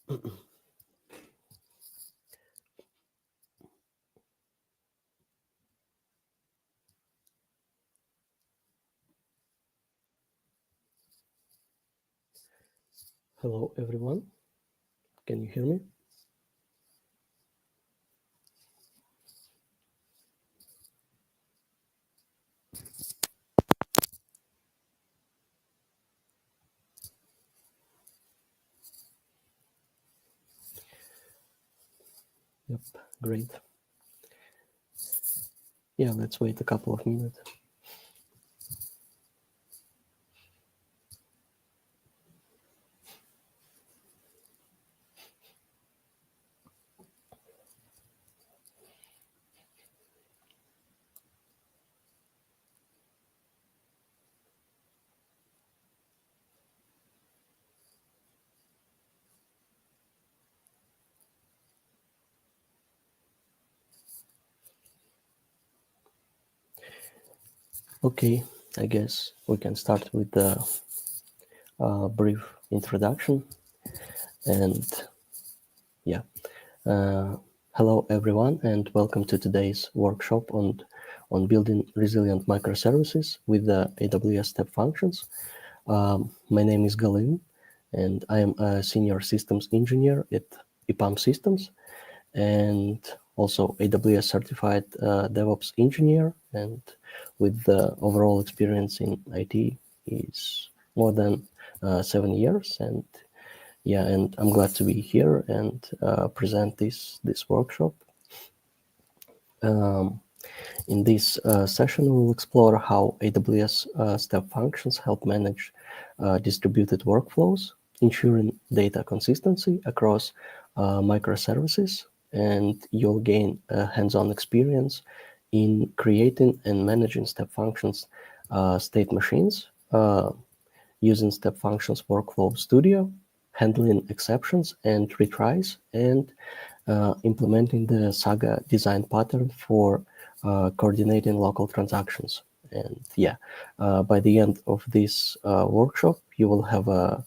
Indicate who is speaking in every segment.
Speaker 1: Hello, everyone. Can you hear me? Yep, great. Yeah, let's wait a couple of minutes. Okay, I guess we can start with the brief introduction. And yeah, hello everyone, and welcome to today's workshop on building resilient microservices with the AWS Step Functions. My name is Galin, and I am a senior systems engineer at EPAM Systems, and also AWS certified DevOps engineer, and with the overall experience in IT is more than 7 years. And yeah, and I'm glad to be here and present this workshop. In this session, we will explore how AWS Step Functions help manage distributed workflows, ensuring data consistency across microservices, and you'll gain a hands-on experience in creating and managing Step Functions state machines, using Step Functions Workflow Studio, handling exceptions and retries, and implementing the Saga design pattern for coordinating local transactions. And yeah, by the end of this workshop, you will have a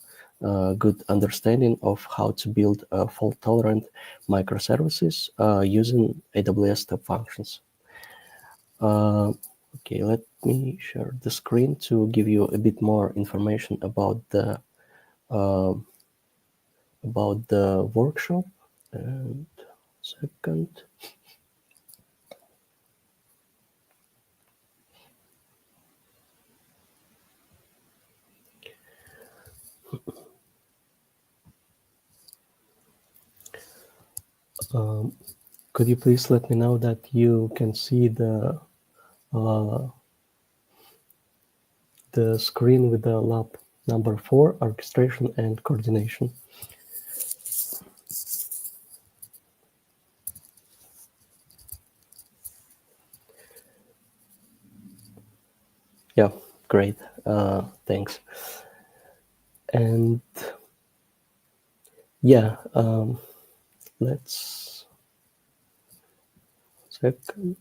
Speaker 1: good understanding of how to build fault-tolerant microservices using AWS Step Functions. Okay, let me share the screen to give you a bit more information about the workshop. And second. Could you please let me know that you can see the screen with the lab number 4, orchestration and coordination? Yeah, great. Thanks. And yeah, let's second.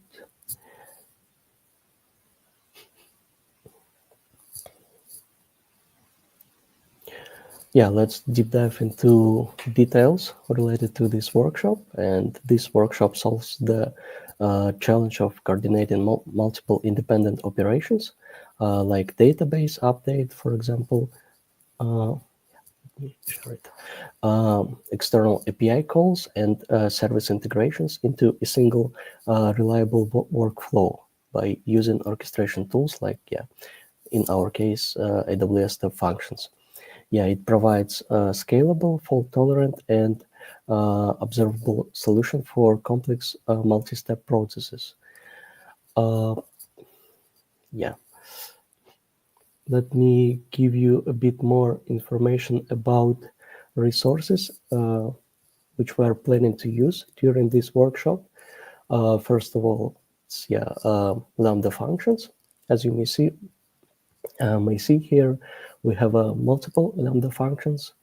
Speaker 1: Yeah, let's deep dive into details related to this workshop. And this workshop solves the challenge of coordinating multiple independent operations, like database update, for example, external API calls and service integrations into a single reliable workflow by using orchestration tools like, in our case, AWS Step Functions. Yeah, it provides a scalable, fault-tolerant, and observable solution for complex multi-step processes. Yeah. Let me give you a bit more information about resources which we are planning to use during this workshop. First of all, it's, Lambda functions. As you may see here, we have multiple Lambda functions.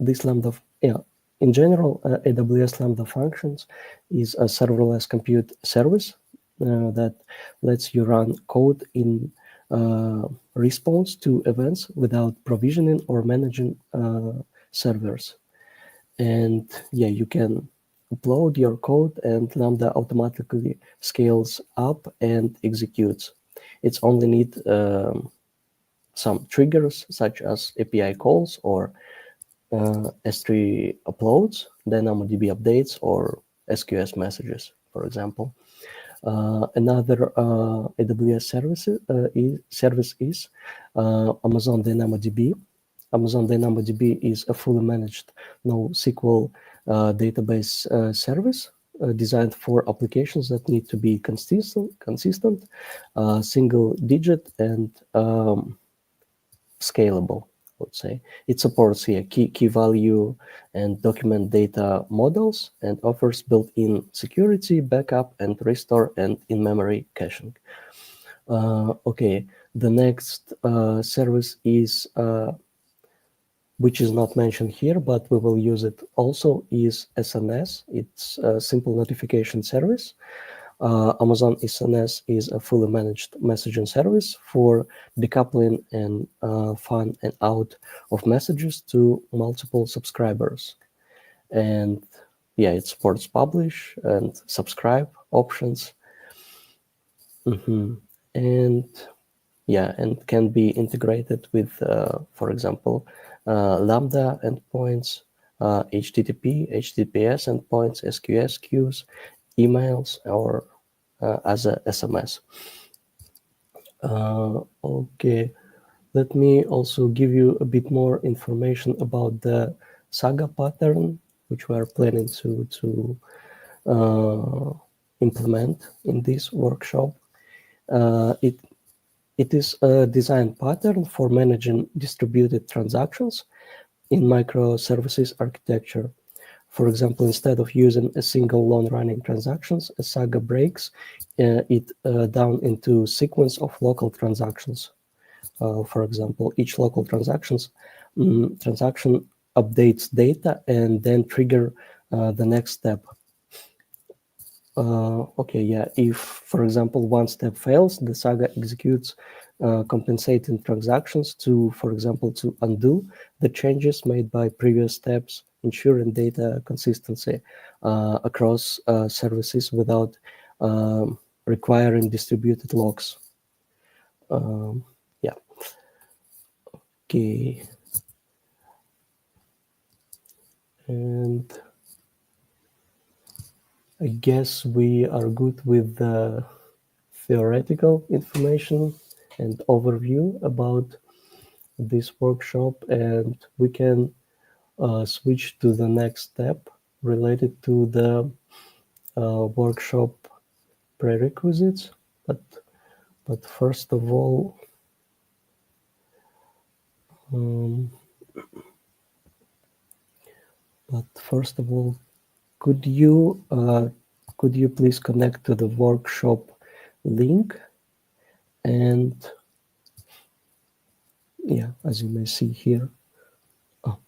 Speaker 1: This Lambda, in general, AWS Lambda functions is a serverless compute service that lets you run code in response to events without provisioning or managing servers. And yeah, you can upload your code and Lambda automatically scales up and executes. It's only need some triggers such as API calls or S3 uploads, DynamoDB updates, or SQS messages, for example. Another AWS service is Amazon DynamoDB. Amazon DynamoDB is a fully managed NoSQL database service designed for applications that need to be consistent, single digit, and scalable, I would say. It supports key value and document data models and offers built-in security, backup and restore, and in-memory caching. Okay, the next service is which is not mentioned here, but we will use it also, is SNS. It's a simple notification service. Amazon SNS is a fully managed messaging service for decoupling and fun and out of messages to multiple subscribers. And yeah, it supports publish and subscribe options. And yeah, and can be integrated with, for example, Lambda endpoints, HTTP, HTTPS endpoints, SQS queues, emails, or as a SMS. Okay, let me also give you a bit more information about the Saga pattern, which we are planning to implement in this workshop. It is a design pattern for managing distributed transactions in microservices architecture. For example, instead of using a single long-running transactions, a Saga breaks it down into sequence of local transactions. For example, each local transaction updates data and then trigger the next step. Okay, yeah, if, for example, one step fails, the Saga executes compensating transactions to, for example, to undo the changes made by previous steps, ensuring data consistency across services without requiring distributed locks. Yeah. Okay. And I guess we are good with the theoretical information and overview about this workshop, and we can switch to the next step related to the workshop prerequisites. But first of all, could you please connect to the workshop link? And yeah, as you may see here. Oh.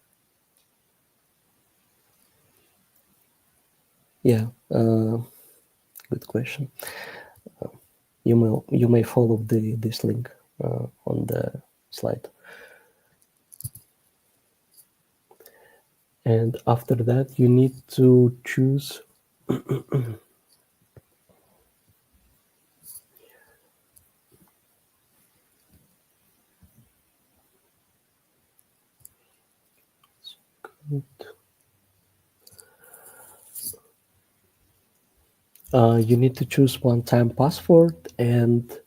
Speaker 1: Yeah, good question. You may follow this link on the slide. And after that, you need to choose you need to choose one-time password and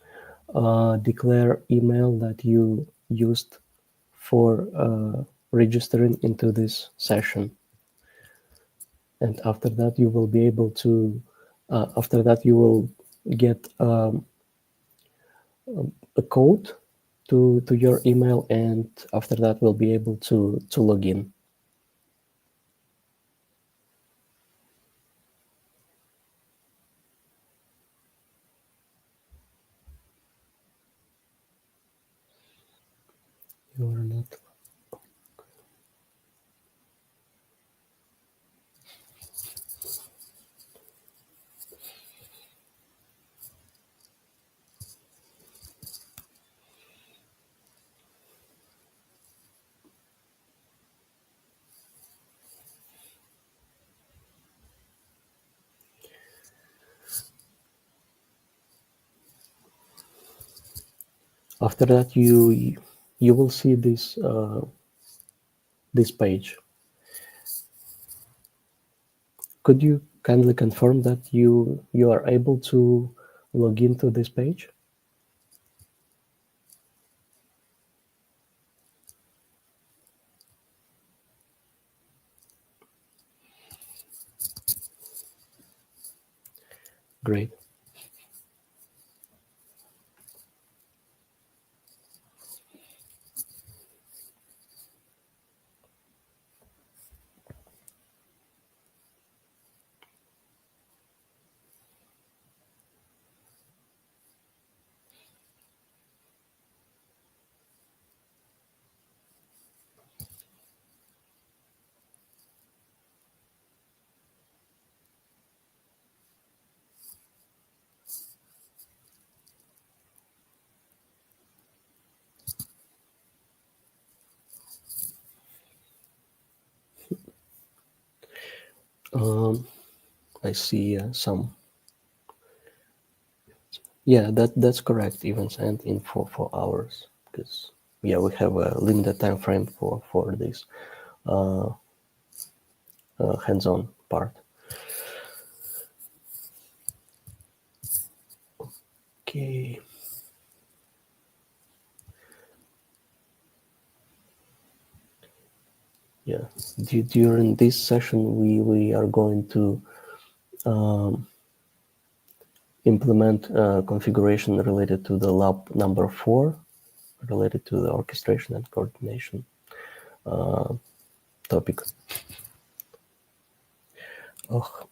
Speaker 1: declare email that you used for registering into this session. And after that, you will be able to, after that, you will get a code to your email, and after that, we'll be able to log in. You are not. After that, you will see this page. Could you kindly confirm that you are able to log into this page? Great. I see some. Yeah, that's correct. Events end in 4 hours because yeah, we have a limited time frame for this hands-on part. Okay. Yeah. During this session, we are going to implement configuration related to the lab number 4, related to the orchestration and coordination topic. Oh,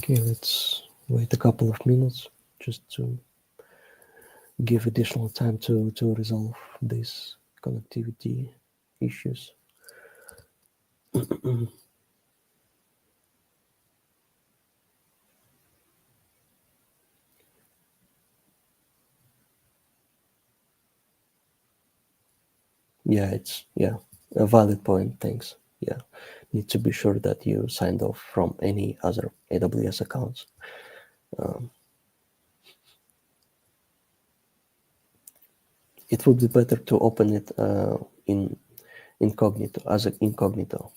Speaker 1: okay, let's wait a couple of minutes just to give additional time to resolve these connectivity issues. Yeah, it's a valid point. Thanks. Yeah, need to be sure that you signed off from any other AWS accounts. It would be better to open it in incognito, as an incognito.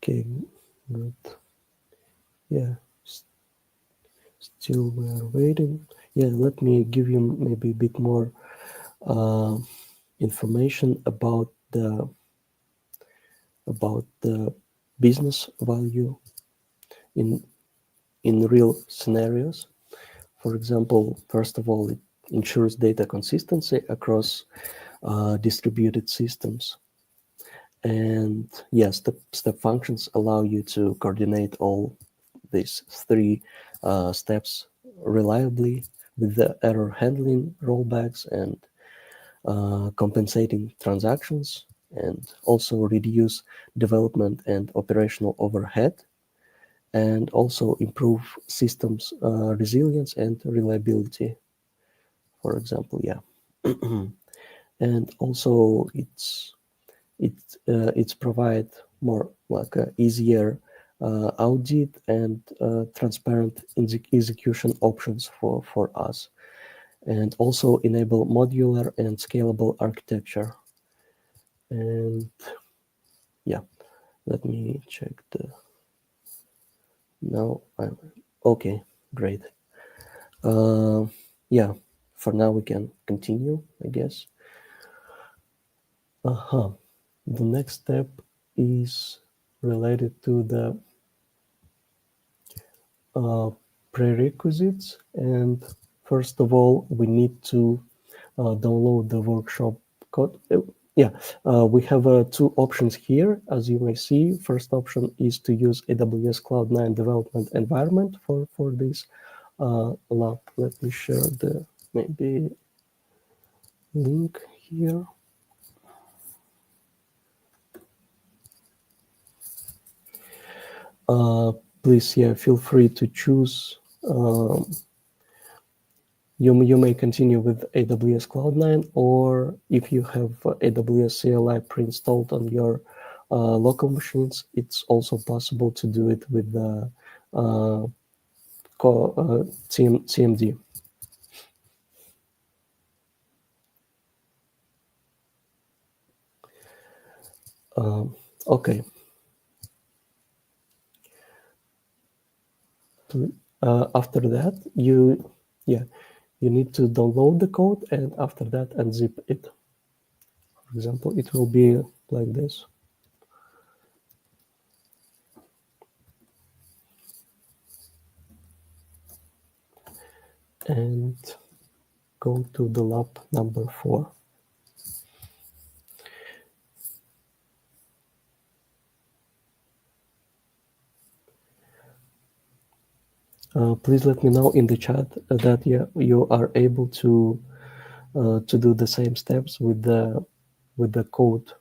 Speaker 1: Okay, good. Yeah, still we are waiting. Yeah, let me give you maybe a bit more uh, information about the business value in real scenarios. For example, first of all, it ensures data consistency across distributed systems. And yes, step functions allow you to coordinate all these 3 steps reliably with the error handling, rollbacks, and compensating transactions, and also reduce development and operational overhead, and also improve systems resilience and reliability, for example. Yeah. And also it's provide more like a easier audit and transparent execution options for us, and also enable modular and scalable architecture. And yeah, Let me check the. No, I'm okay. Great. Yeah. For now, we can continue, I guess. The next step is related to the prerequisites, and first of all, we need to download the workshop code. We have two options here, as you may see. First option is to use AWS Cloud9 development environment for this lab. Let me share the maybe link here. Please, feel free to choose. You may continue with AWS Cloud9, or if you have AWS CLI pre-installed on your local machines, it's also possible to do it with the CMD. Okay. After that, you need to download the code, and after that, unzip it. For example, it will be like this. And go to the lab number 4. Please let me know in the chat that you are able to do the same steps with the code.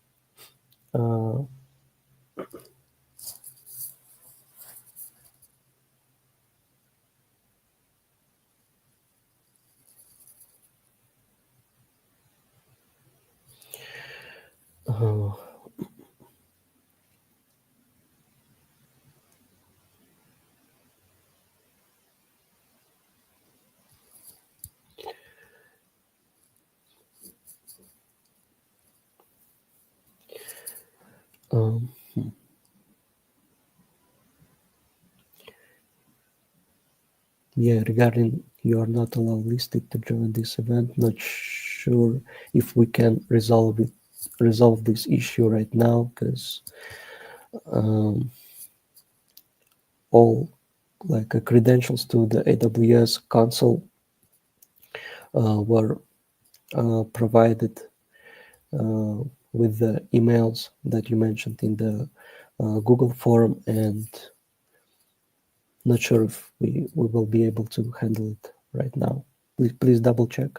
Speaker 1: Regarding you are not allowed listed to join this event, not sure if we can resolve this issue right now, because all credentials to the AWS console were provided with the emails that you mentioned in the Google form, and not sure if we will be able to handle it right now. Please double check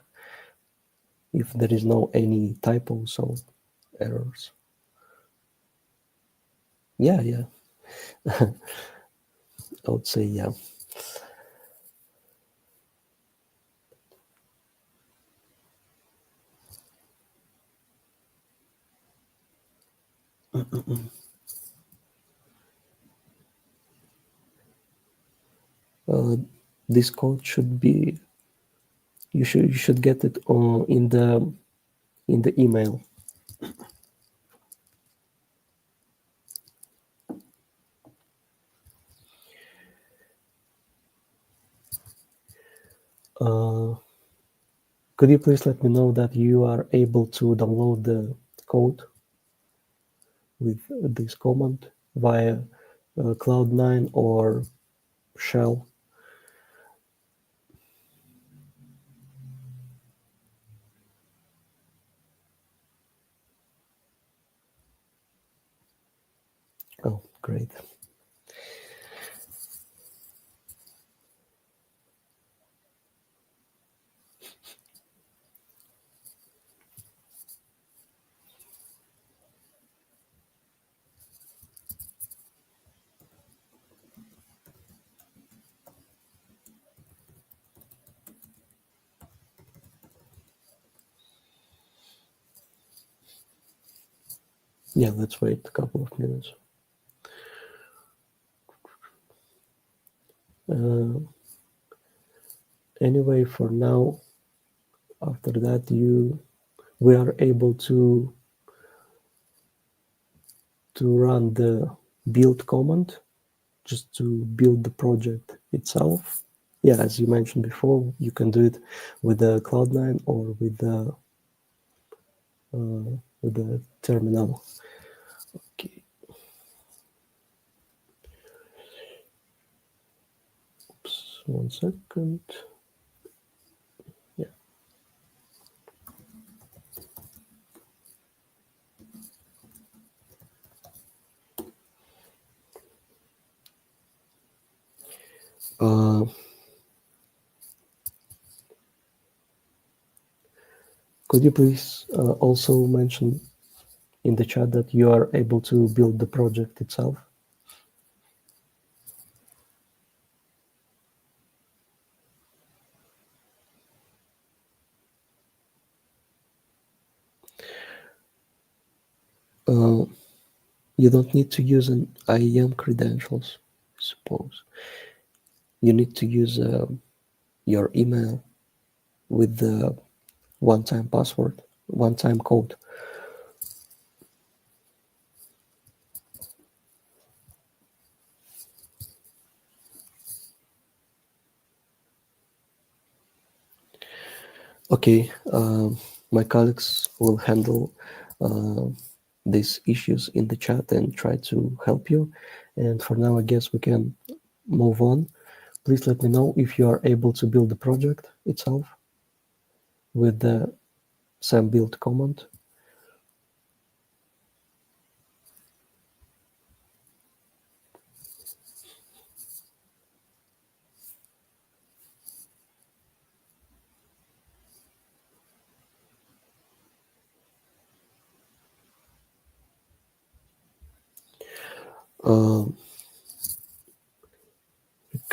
Speaker 1: if there is no any typos or errors. Yeah. I would say yeah. This code should be. You should get it in the email. Could you please let me know that you are able to download the code with this command via Cloud9 or Shell? Oh, great. Yeah, let's wait a couple of minutes. Anyway, for now, after that, we are able to to run the build command just to build the project itself. Yeah, as you mentioned before, you can do it with the Cloud9 or with the terminal. Okay. Oops, 1 second. Yeah. Could you please also mention in the chat that you are able to build the project itself? You don't need to use an IAM credentials, I suppose. You need to use your email with the one-time password, one-time code. Okay, my colleagues will handle these issues in the chat and try to help you. And for now, I guess we can move on. Please let me know if you are able to build the project itself with the SAM build command.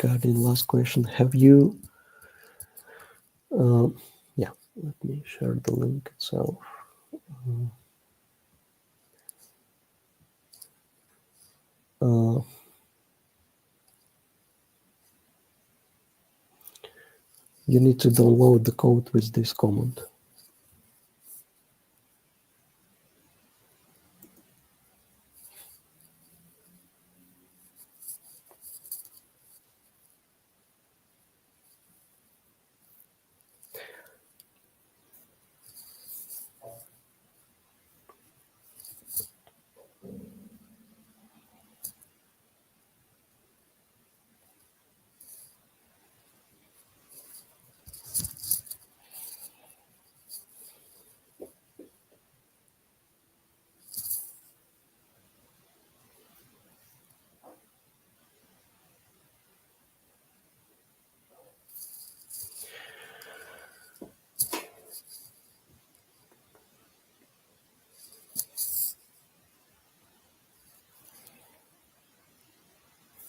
Speaker 1: Regarding last question, have you yeah, let me share the link itself. You need to download the code with this command.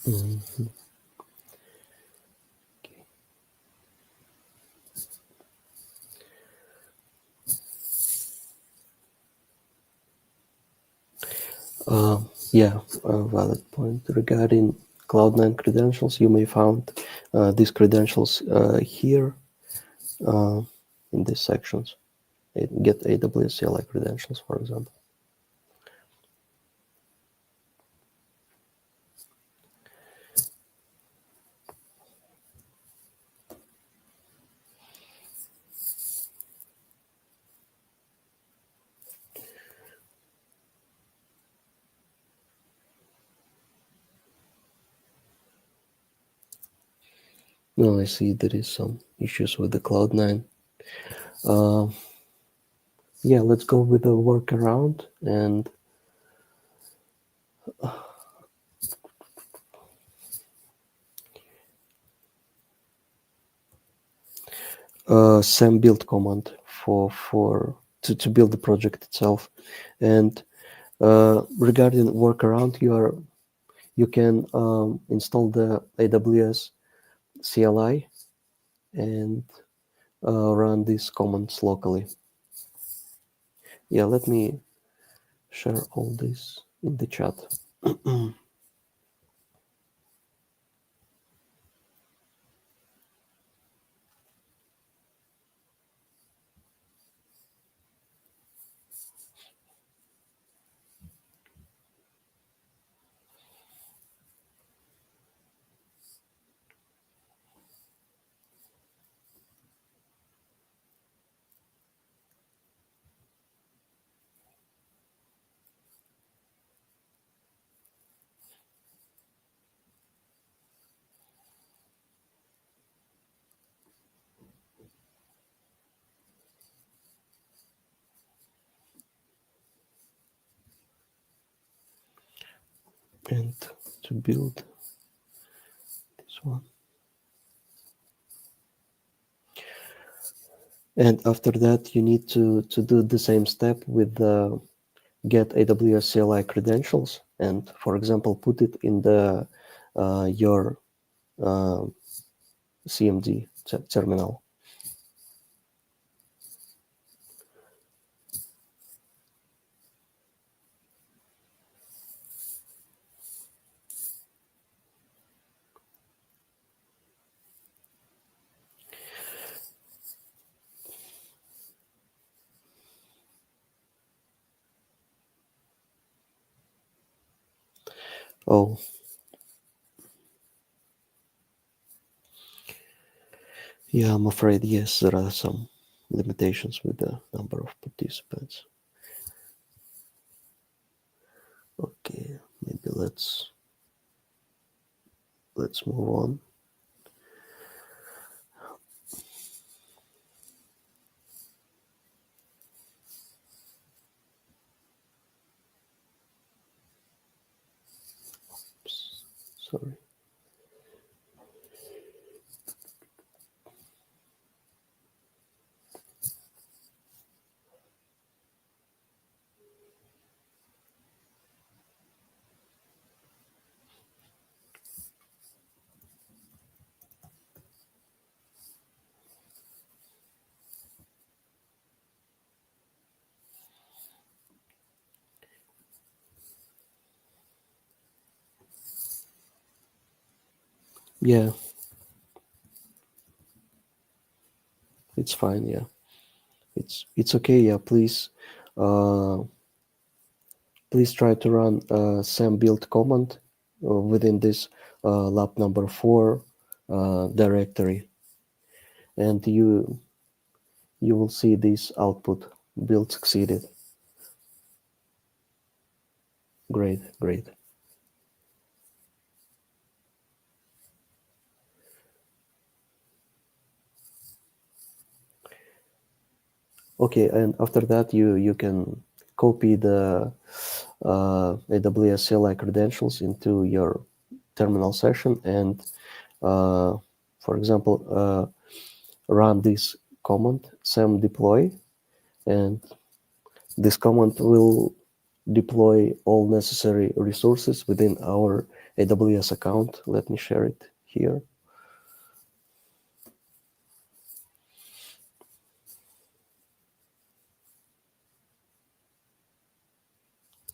Speaker 1: Mm-hmm. Yeah, a valid point. Regarding Cloud9 credentials, you may find these credentials here in these sections. Get AWS CLI credentials, for example. Now I see there is some issues with the Cloud9. Yeah, let's go with the workaround and SAM build command to build the project itself. And regarding workaround, you can install the AWS CLI and run these commands locally. Yeah, let me share all this in the chat. and to build this one. And after that, you need to do the same step with the get AWS CLI credentials, and for example, put it in the your CMD terminal. Oh, yeah, I'm afraid, yes, there are some limitations with the number of participants. Okay, maybe let's move on. Oops, sorry. Yeah, it's fine. Yeah, it's okay. Yeah, uh, please try to run sam build command within this lab number 4 directory, and you will see this output: build succeeded. Great, great. Okay, and after that, you can copy the AWS CLI credentials into your terminal session, and for example, run this command sam deploy, and this command will deploy all necessary resources within our AWS account. Let me share it here.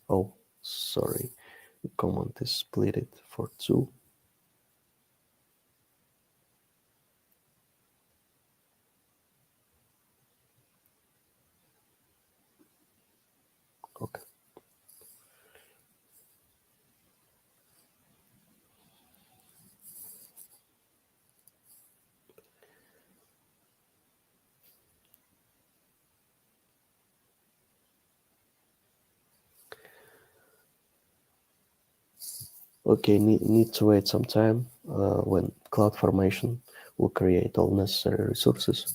Speaker 1: Oh, sorry, the command is split it for 2. Okay. Okay, need to wait some time when CloudFormation will create all necessary resources.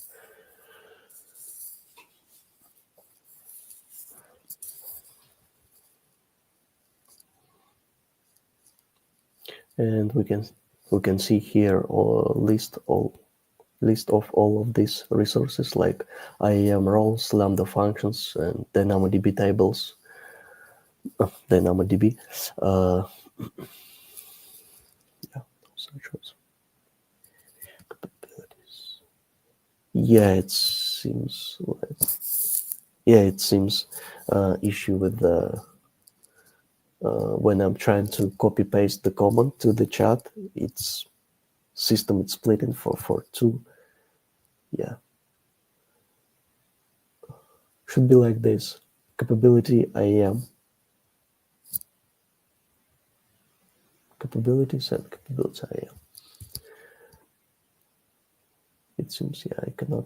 Speaker 1: And we can see here a list of all of these resources like IAM roles, Lambda functions, and DynamoDB tables. DynamoDB. Yeah, those capabilities. Yeah, it seems. Yeah, it seems issue with the when I'm trying to copy paste the command to the chat, it's system it's splitting for 2. Yeah, should be like this: capability IAM, capabilities and capability IAM. It seems, yeah, I cannot.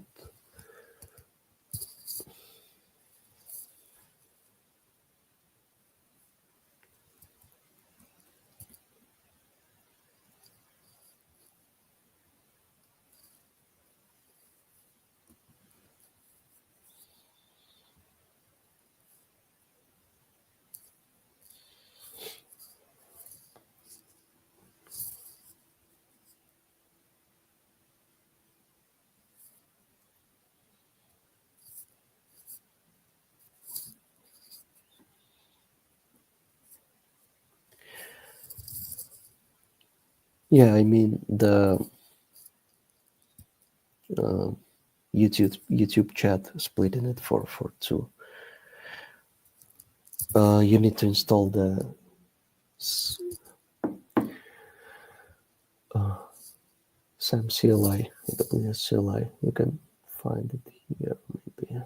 Speaker 1: Yeah, I mean the YouTube chat, splitting it for two. You need to install the SAM CLI, AWS CLI. You can find it here, maybe.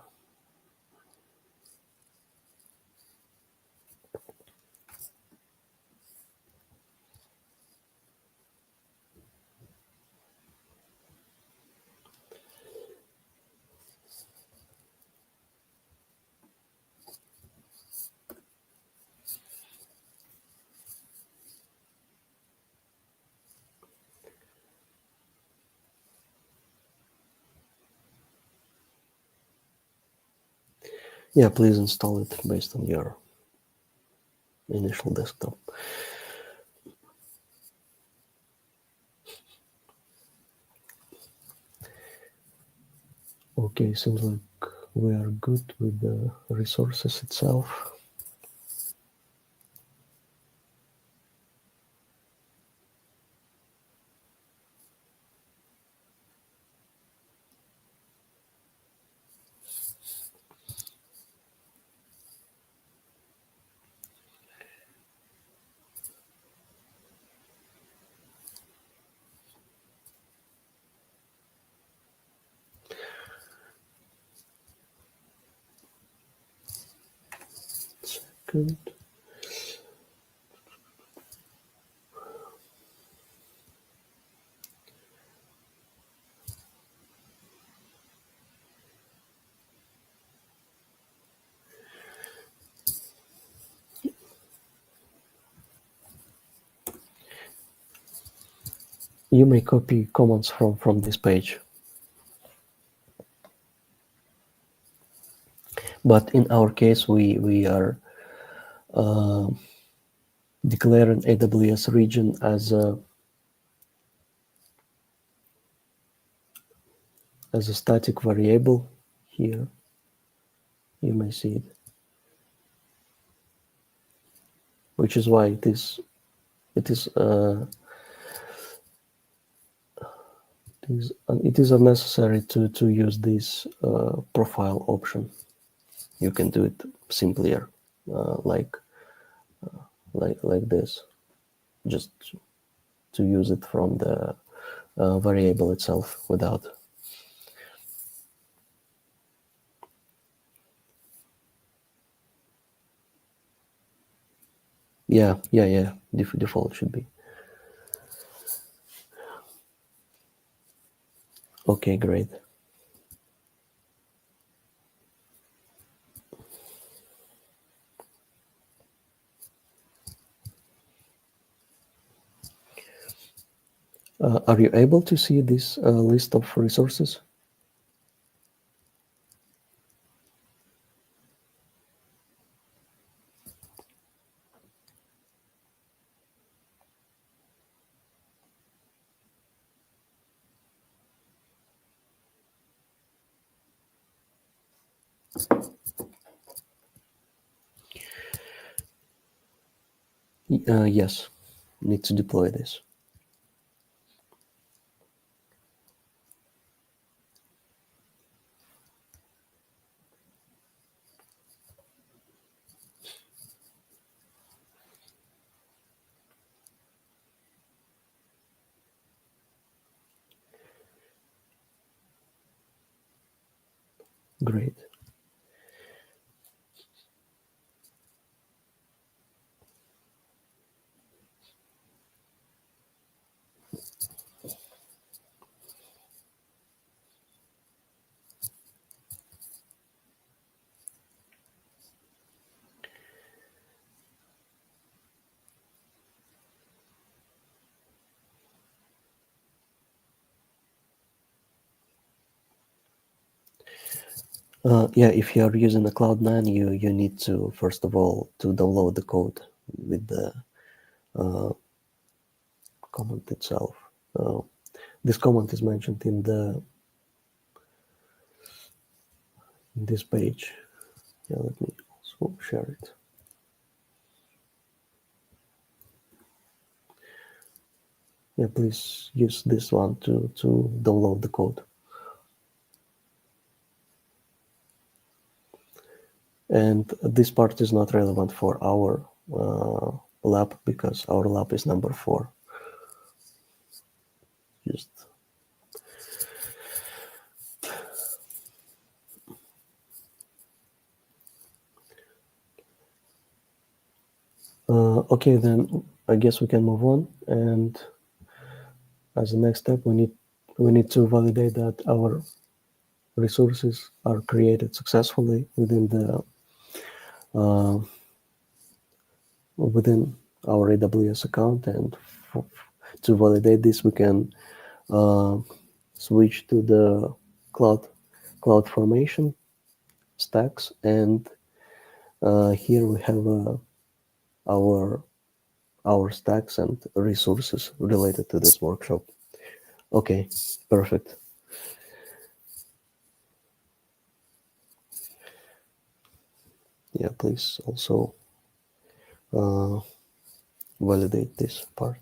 Speaker 1: Yeah, please install it based on your initial desktop. Okay, seems like we are good with the resources itself. Second. You may copy comments from this page. But in our case, we are declaring AWS region as a static variable here. You may see it, which is why it is unnecessary to use this profile option. You can do it simpler, like this, just to use it from the variable itself without. Yeah. Default should be. Okay, great. Are you able to see this list of resources? Yes, need to deploy this. Great. Yeah, if you are using a Cloud9, you need to first of all to download the code with the command itself. This command is mentioned in this page. Yeah, let me also share it. Yeah, please use this one to download the code. And this part is not relevant for our lab because our lab is number 4. Just okay, then I guess we can move on. And as the next step, we need to validate that our resources are created successfully within the within our AWS account. And to validate this, we can switch to the cloud formation stacks, and here we have our stacks and resources related to this workshop. Okay, perfect. Yeah, please also validate this part.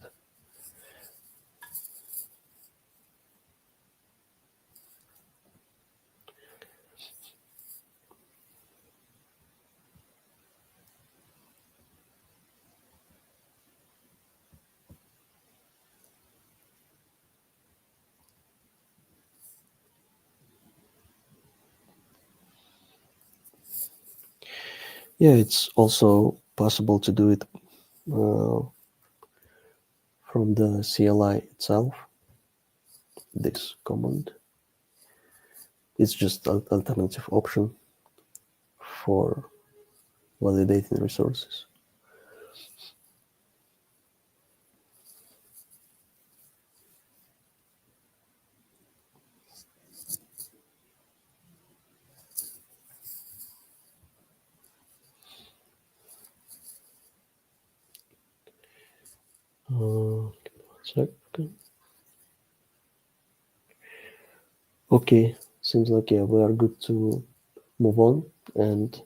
Speaker 1: Yeah, it's also possible to do it from the CLI itself. This command, it's just an alternative option for validating resources. Give me 1 second. Okay, seems like we are good to move on. And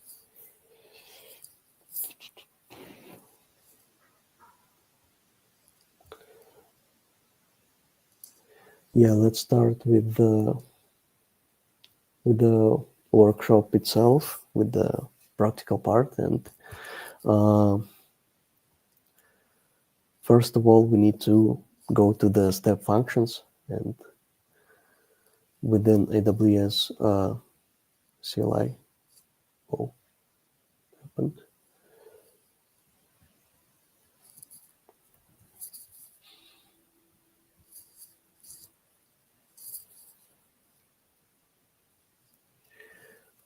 Speaker 1: yeah, let's start with the workshop itself, with the practical part. And first of all, we need to go to the step functions, and within AWS CLI. Oh, happened.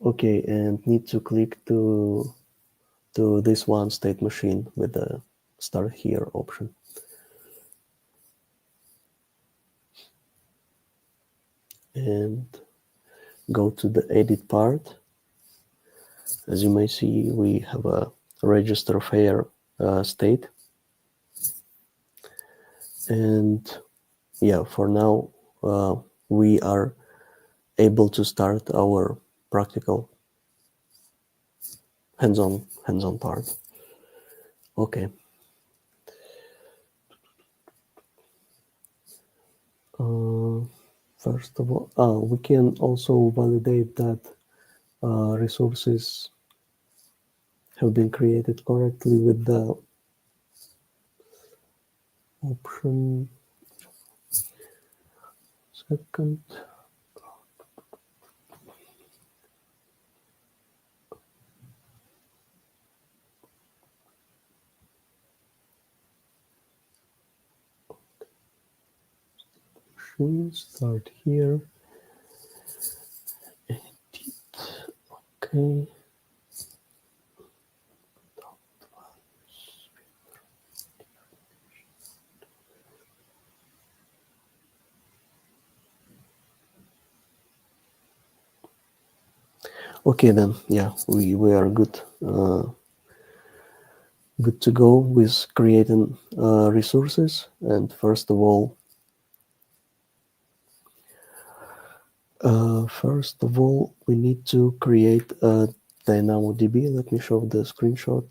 Speaker 1: Okay, and need to click to this one, state machine, with the start here option. And go to the edit part. As you may see, we have a register fair state. And yeah, for now, we are able to start our practical hands-on part. Okay. First of all, we can also validate that resources have been created correctly with the option. Second. Start here. Edit. Okay. Okay, then, yeah, we are good. Good to go with creating resources. And first of all, we need to create a DynamoDB. Let me show the screenshot,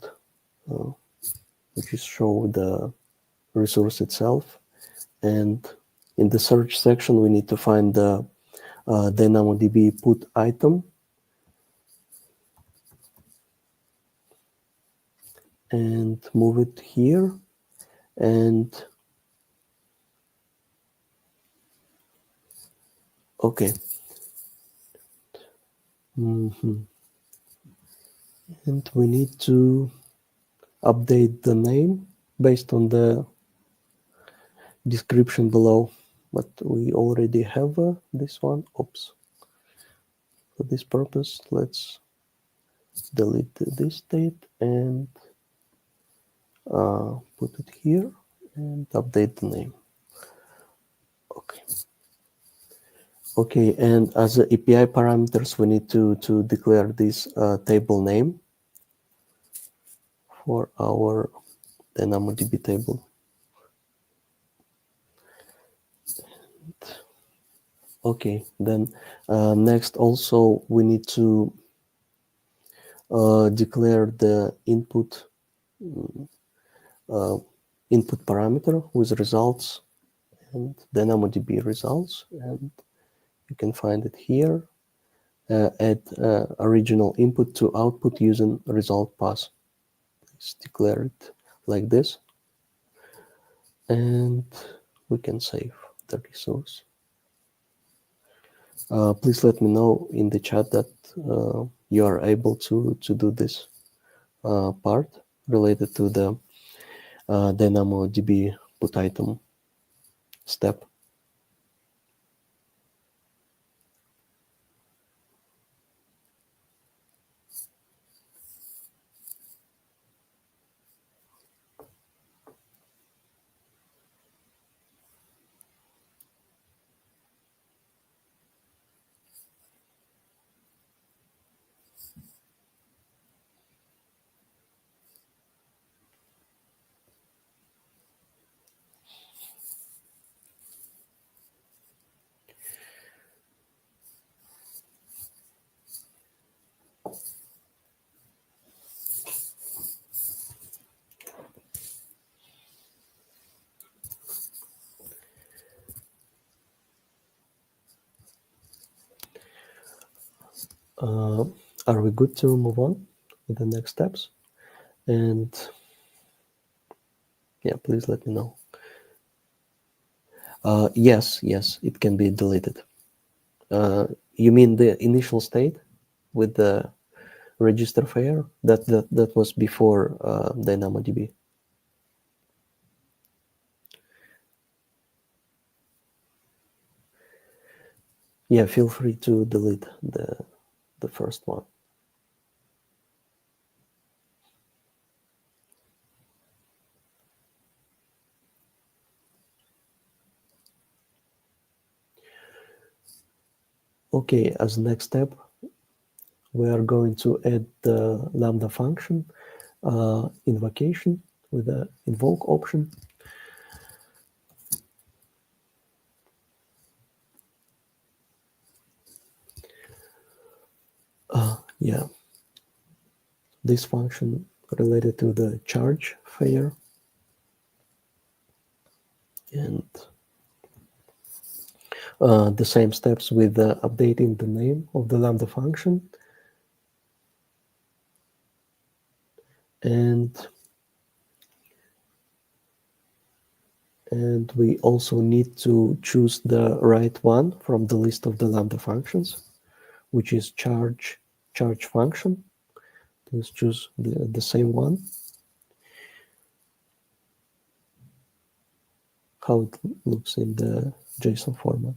Speaker 1: which is show the resource itself. And in the search section, we need to find the DynamoDB put item and move it here. And okay. And we need to update the name based on the description below, but we already have this one. Oops. For this purpose, let's delete this state and put it here and update the name. Okay. Okay, and as API parameters, we need to declare this table name for our DynamoDB table. Okay, then next also we need to declare the input parameter with results and DynamoDB results, and you can find it here. Add original input to output using result pass. Let's declare it like this, and we can save the resource. Please let me know in the chat that you are able to do this part related to the DynamoDB put item step. Are we good to move on with the next steps? And yeah, please let me know. Yes, it can be deleted. You mean the initial state with the register fare? That was before DynamoDB. Yeah, feel free to delete the first one. Okay, as next step, we are going to add the Lambda function invocation with the invoke option. Yeah, this function related to the charge fare, and the same steps with updating the name of the Lambda function, and we also need to choose the right one from the list of the Lambda functions, which is charge function. Let's choose the same one. How it looks in the JSON format,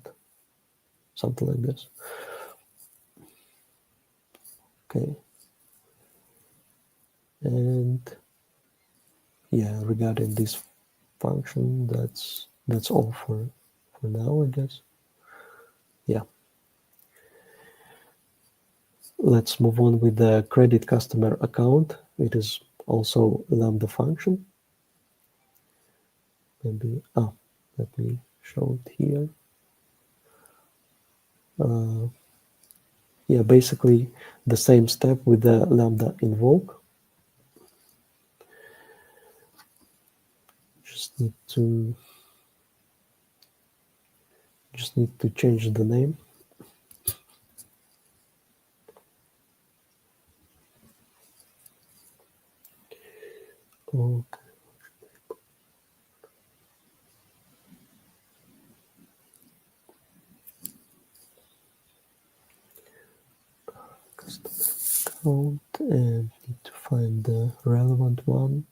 Speaker 1: something like this. Okay, and yeah, regarding this function, that's all for now, I guess. Yeah. Let's move on with the credit customer account. It is also a Lambda function. Maybe, let me show it here. Yeah, basically the same step with the Lambda invoke. Just need to need to change the name. Okay. Customer account, and need to find the relevant one.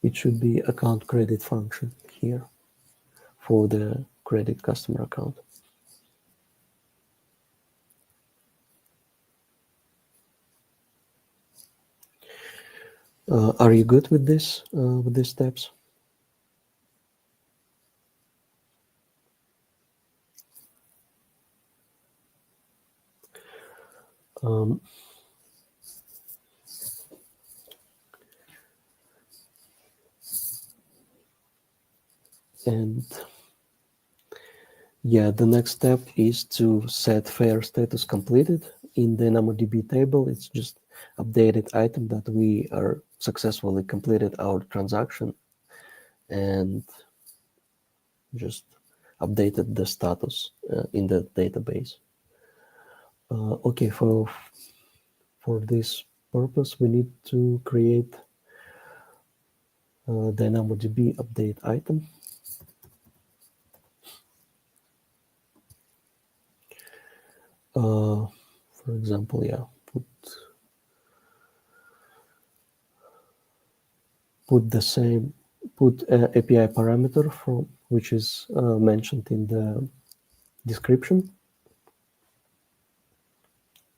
Speaker 1: It should be account credit function here for the credit customer account. Are you good with this, with these steps? And yeah, the next step is to set fair status completed. In the DynamoDB table, it's just updated item that we are successfully completed our transaction and just updated the status in the database. Okay, for this purpose, we need to create a DynamoDB update item. For example, yeah, put API parameter from which is mentioned in the description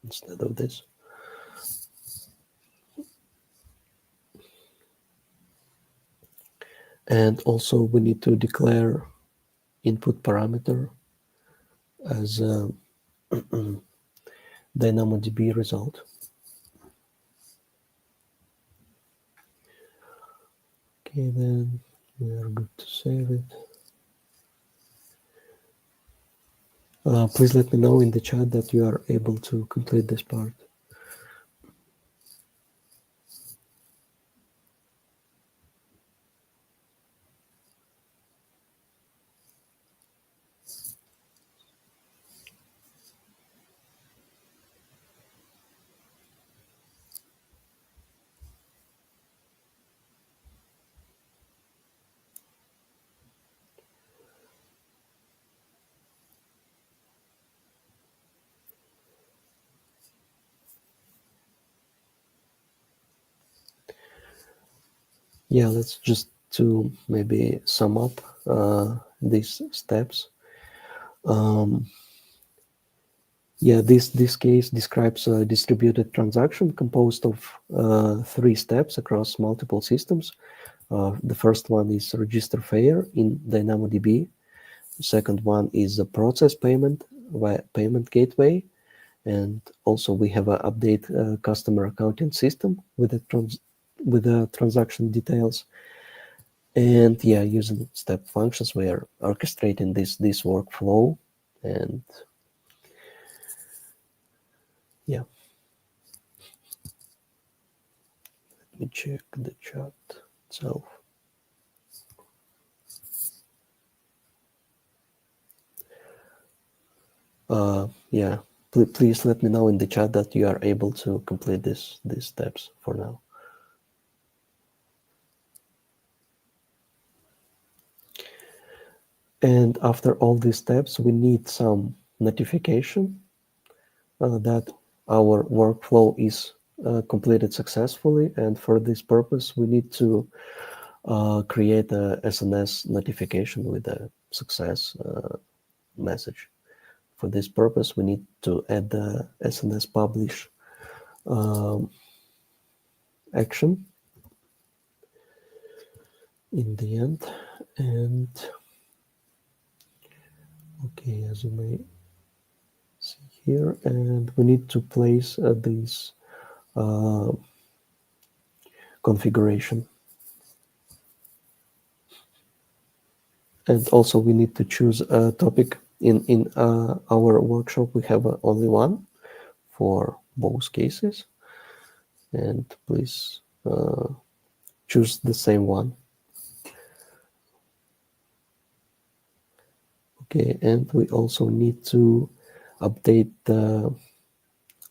Speaker 1: instead of this. And also we need to declare input parameter as a DynamoDB result. Okay, then we are good to save it. Please let me know in the chat that you are able to complete this part. Yeah, let's just to maybe sum up these steps. Yeah, this case describes a distributed transaction composed of 3 steps across multiple systems. The first one is register fair in DynamoDB. The second one is a process payment via payment gateway. And also we have an update customer accounting system with the transaction details. And yeah, using step functions, we are orchestrating this workflow. And yeah, let me check the chat itself. Yeah, please let me know in the chat that you are able to complete these steps for now. And after all these steps, we need some notification that our workflow is completed successfully. And for this purpose, we need to create a SNS notification with a success message. For this purpose, we need to add the SNS publish action in the end. And okay, as you may see here, and we need to place this configuration. And also we need to choose a topic. In our workshop, we have only one for both cases. and please choose the same one. Okay, and we also need to update the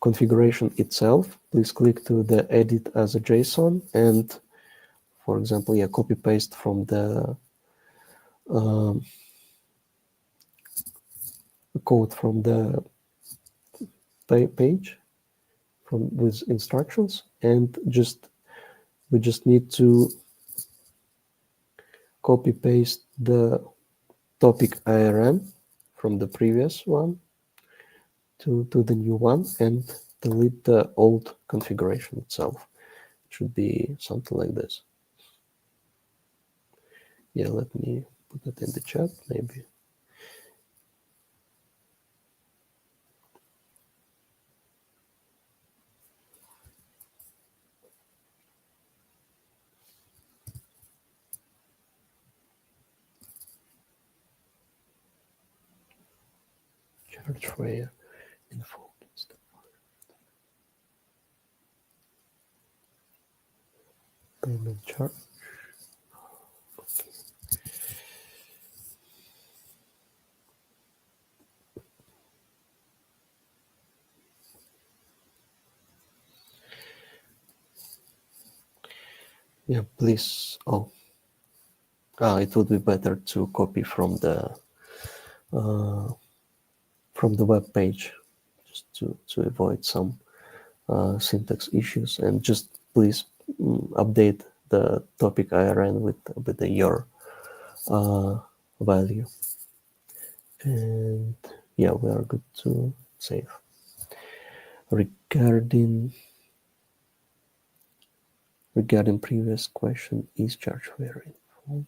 Speaker 1: configuration itself. Please click to the edit as a JSON and, for example, copy paste from the code from the page with instructions, and we just need to copy paste the topic IRN from the previous one to the new one and delete the old configuration itself. It should be something like this. Yeah, let me put it in the chat maybe. Charge where info. Payment charge. Yeah, please. It would be better to copy from the web page, just to avoid some syntax issues, and just please update the topic IRN with your value. And yeah, we are good to save. Regarding previous question, is charge where info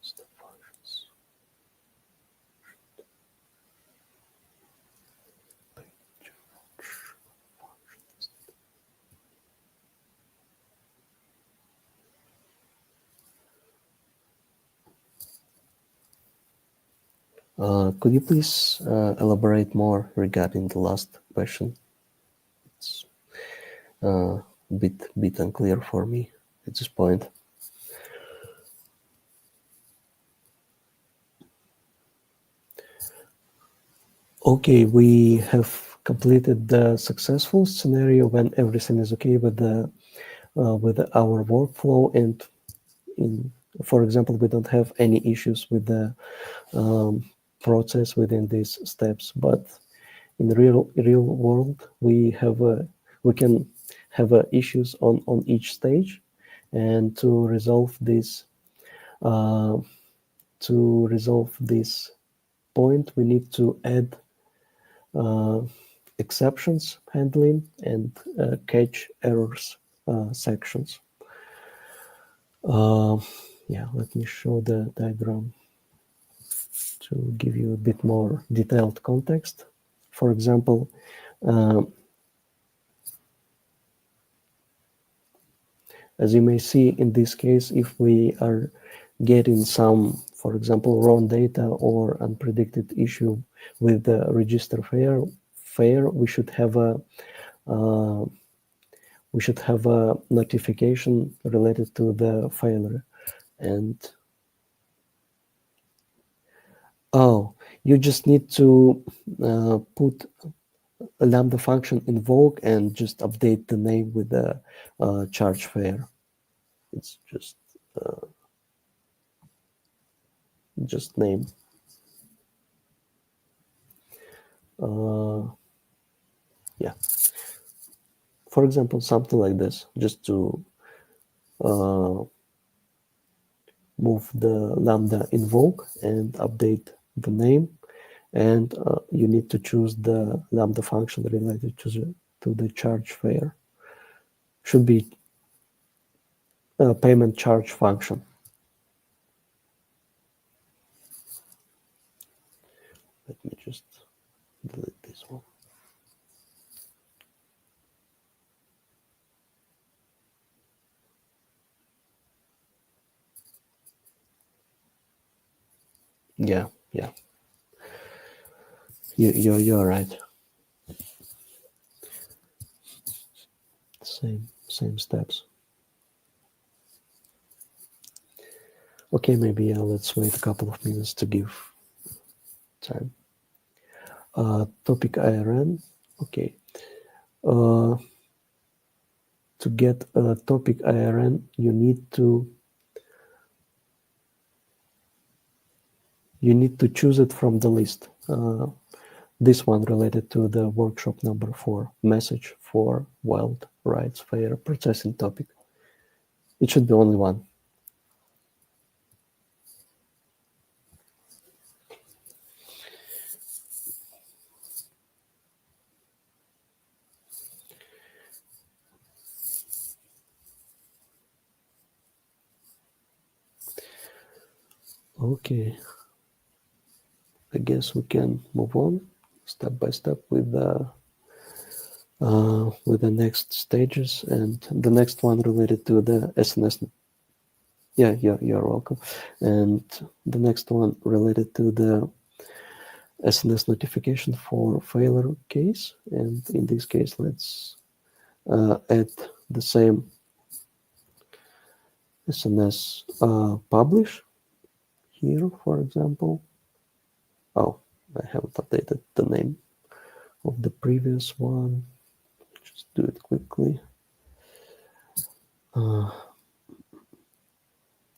Speaker 1: step functions. Could you please elaborate more regarding the last question? It's a bit unclear for me at this point. Okay, we have completed the successful scenario when everything is okay with our workflow, and for example, we don't have any issues with the process within these steps. But in the real world, we can have issues on each stage, and to resolve this point, we need to add exceptions handling and catch errors sections. Yeah, let me show the diagram to give you a bit more detailed context. For example, as you may see in this case, if we are getting some, for example, wrong data or unpredicted issue with the register fare, we should have a notification related to the failure. And you just need to put a Lambda function invoke and just update the name with the charge fare. It's just name. Yeah. For example, something like this, just to move the Lambda invoke and update the name. And you need to choose the Lambda function related to the charge fare. Should be a payment charge function. Let me just delete this one. Yeah. You're right. same steps. Okay, maybe let's wait a couple of minutes to give time. Topic IRN. Okay. To get a topic IRN, you need to choose it from the list. This one related to the workshop number 4, message for wild rights fair processing topic. It should be only one. Okay. I guess we can move on step by step with the next stages, and the next one related to the SNS. Yeah, you're welcome. And the next one related to the SNS notification for failure case. And in this case, let's add the same SNS publish here, for example. Oh, I haven't updated the name of the previous one. Just do it quickly.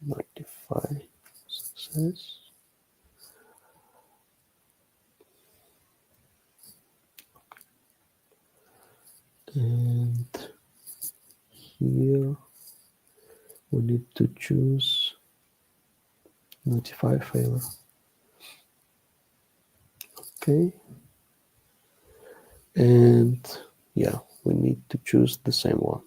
Speaker 1: Notify success. And here we need to choose notify failure. Okay. And yeah, we need to choose the same one.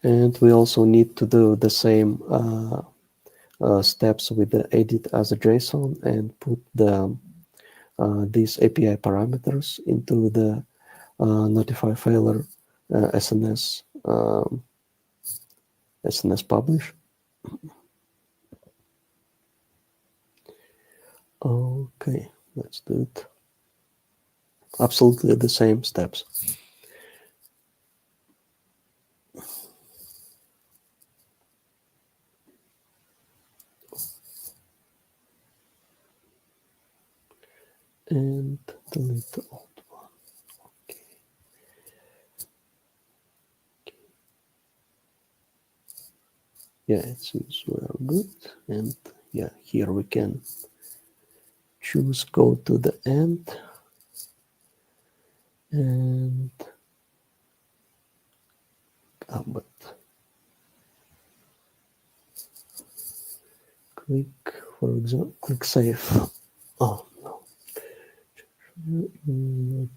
Speaker 1: And we also need to do the same steps with the edit as a JSON and put the these API parameters into the notify failure SNS SNS publish. Okay, let's do it. Absolutely the same steps. And delete the old one. Okay. Yeah, it seems we are good. And yeah, here we can choose go to the end and but click, for example, click save. Oh no. Not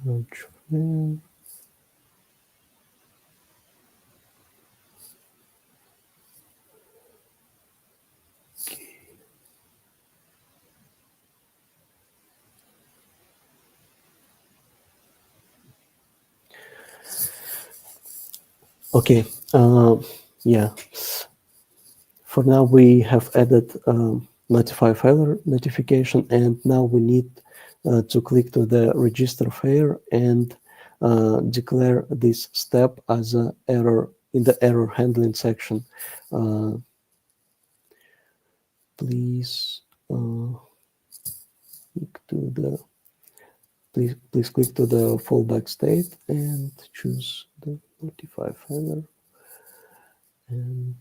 Speaker 1: charge fail. Okay, yeah. For now, we have added notify failure notification, and now we need to click to the register failure and declare this step as an error in the error handling section. Please click to the please click to the fallback state and choose the notify failure. And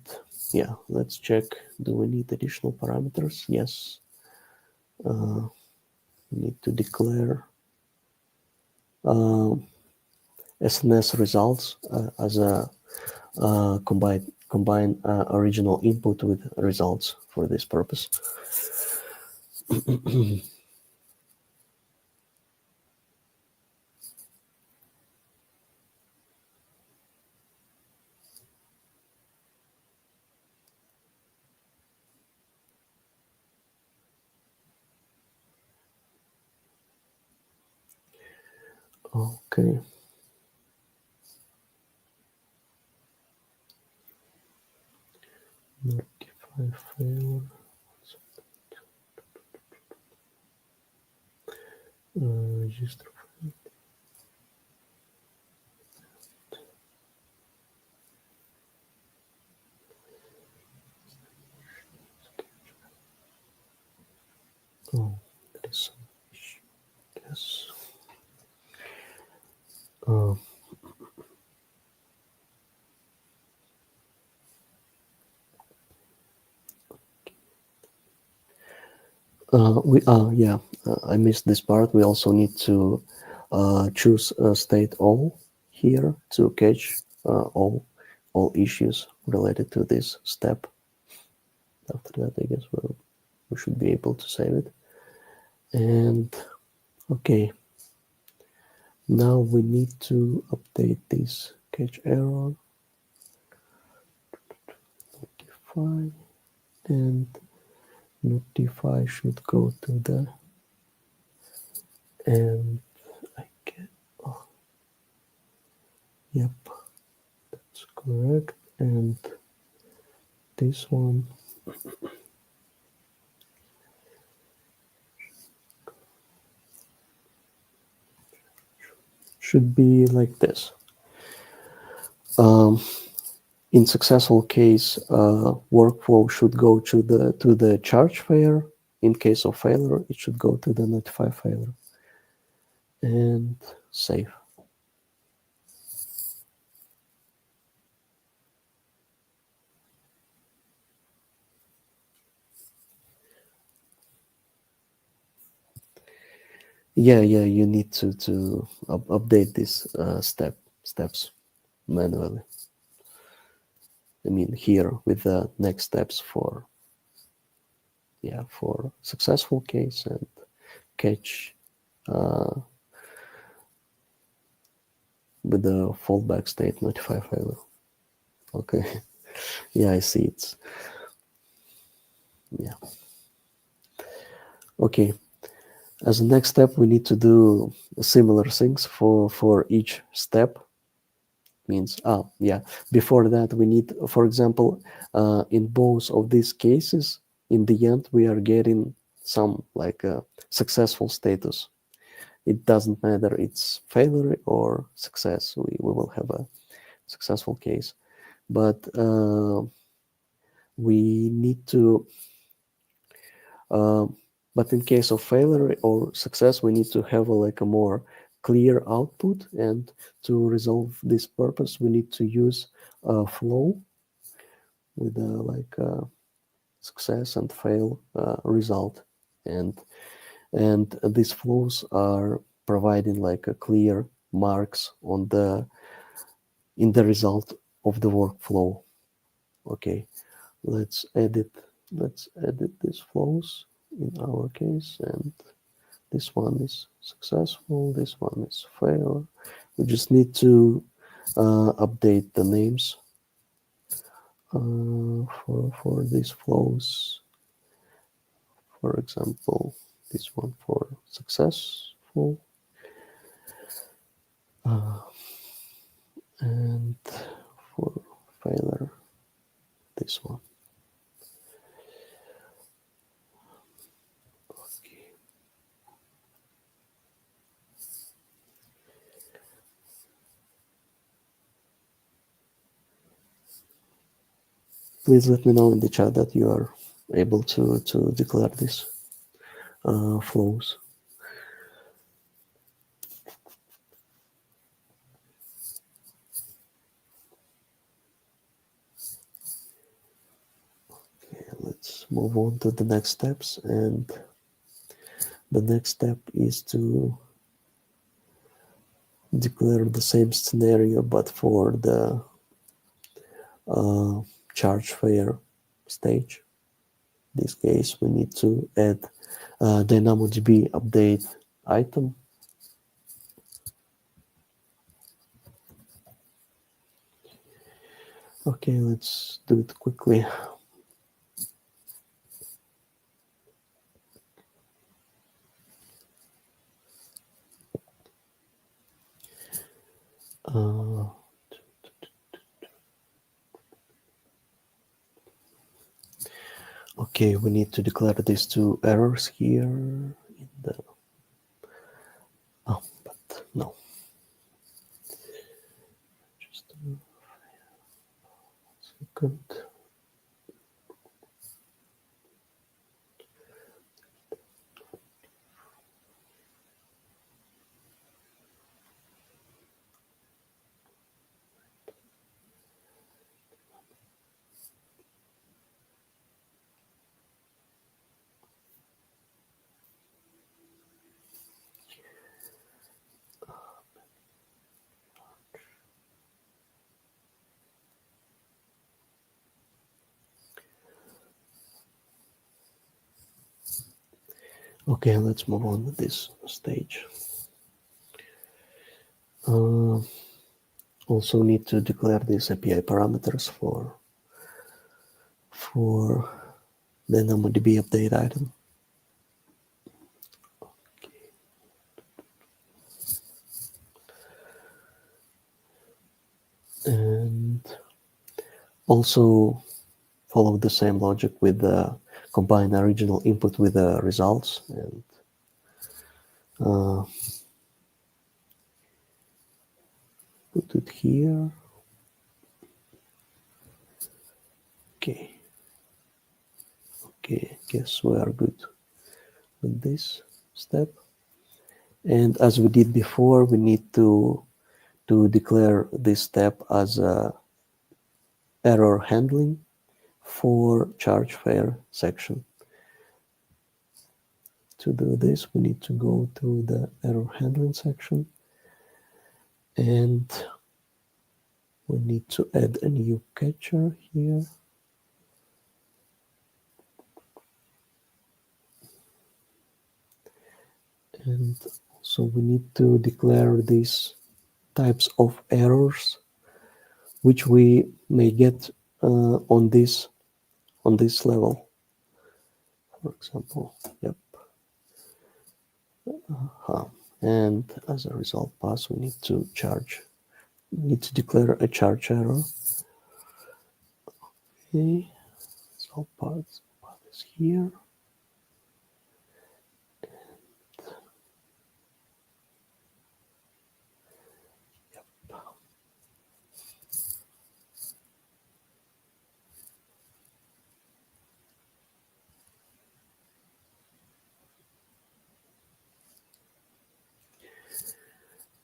Speaker 1: yeah, let's check. Do we need additional parameters? Yes. We need to declare SNS results as a combine original input with results for this purpose. Okay. failure. Register. Oh, there is some issue. Yes. I missed this part. We also need to choose state all here to catch all issues related to this step. After that, I guess we should be able to save it. And okay, now we need to update this catch error, notify, and notify should go to the, and I get, oh, yep, that's correct. And this one should be like this. In successful case, workflow should go to the charge failure. In case of failure, it should go to the notify failure. And save. Yeah, you need to update these steps manually. I mean, here with the next steps for successful case and catch with the fallback state notify failure. Okay. Yeah, I see it. Yeah. Okay. As a next step, we need to do similar things for each step. Means, before that, we need, for example, in both of these cases, in the end, we are getting some like a successful status. It doesn't matter it's failure or success. We will have a successful case. But we need to, but in case of failure or success, we need to have a more clear output. And to resolve this purpose, we need to use a flow with a success and fail result. And these flows are providing like a clear marks on in the result of the workflow. Okay, let's edit these flows in our case, and this one is successful, this one is fail. We just need to update the names for these flows. For example, this one for successful, and for failure, this one. Okay. Please let me know in the chat that you are able to declare these flows. Okay, let's move on to the next steps. And the next step is to declare the same scenario, but for the charge failure stage. In this case, we need to add DynamoDB update item. Okay, let's do it quickly. Okay, we need to declare these two errors here in the... Oh, but no. Just a second. Okay, let's move on with this stage. Also need to declare these API parameters for the DynamoDB update item. And also follow the same logic with the combine original input with the results and put it here. Okay, guess we are good with this step. And as we did before, we need to declare this step as a error handling for charge fare section. To do this, we need to go to the error handling section, and we need to add a new catcher here. And so we need to declare these types of errors which we may get on this level. For example, yep. And as a result pass, we need to declare a charge error. Okay, result path is here.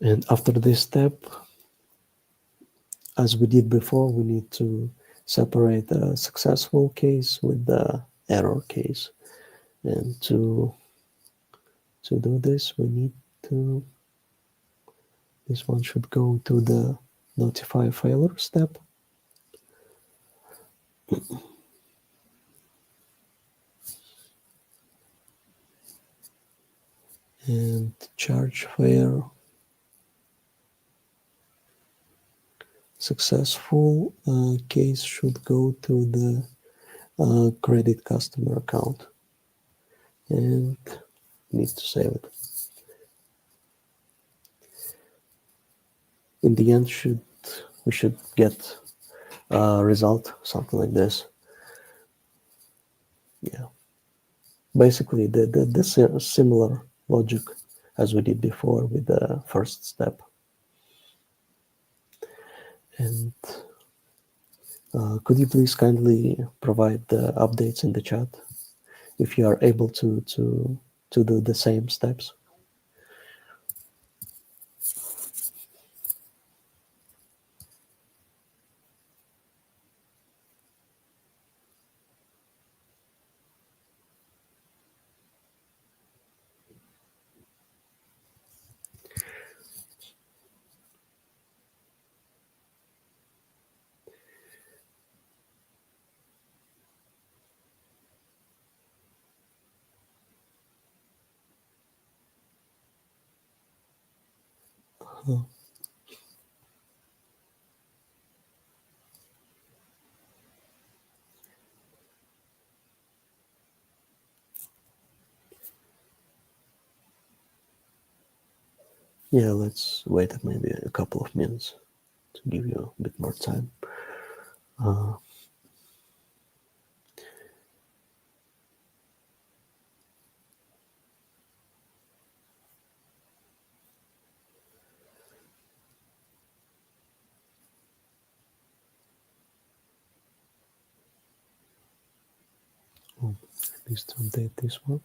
Speaker 1: And after this step, as we did before, we need to separate the successful case with the error case. And to do this, we need to, this one should go to the notify failure step. And charge fare successful case should go to the credit customer account, and need to save it. In the end, we should get a result something like this. Yeah, basically the similar logic as we did before with the first step. And could you please kindly provide the updates in the chat if you are able to do the same steps? Yeah, let's wait maybe a couple of minutes to give you a bit more time. Please to update this one.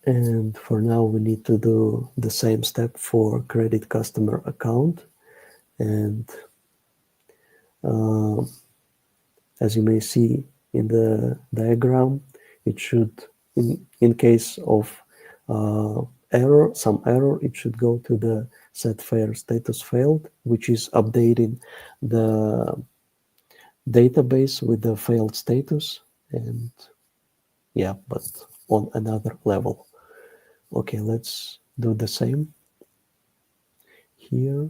Speaker 1: And for now, we need to do the same step for credit customer account. And as you may see in the diagram, it should, in case of some error, it should go to the set fair status failed, which is updating the database with the failed status. And yeah, but on another level. Okay, let's do the same here.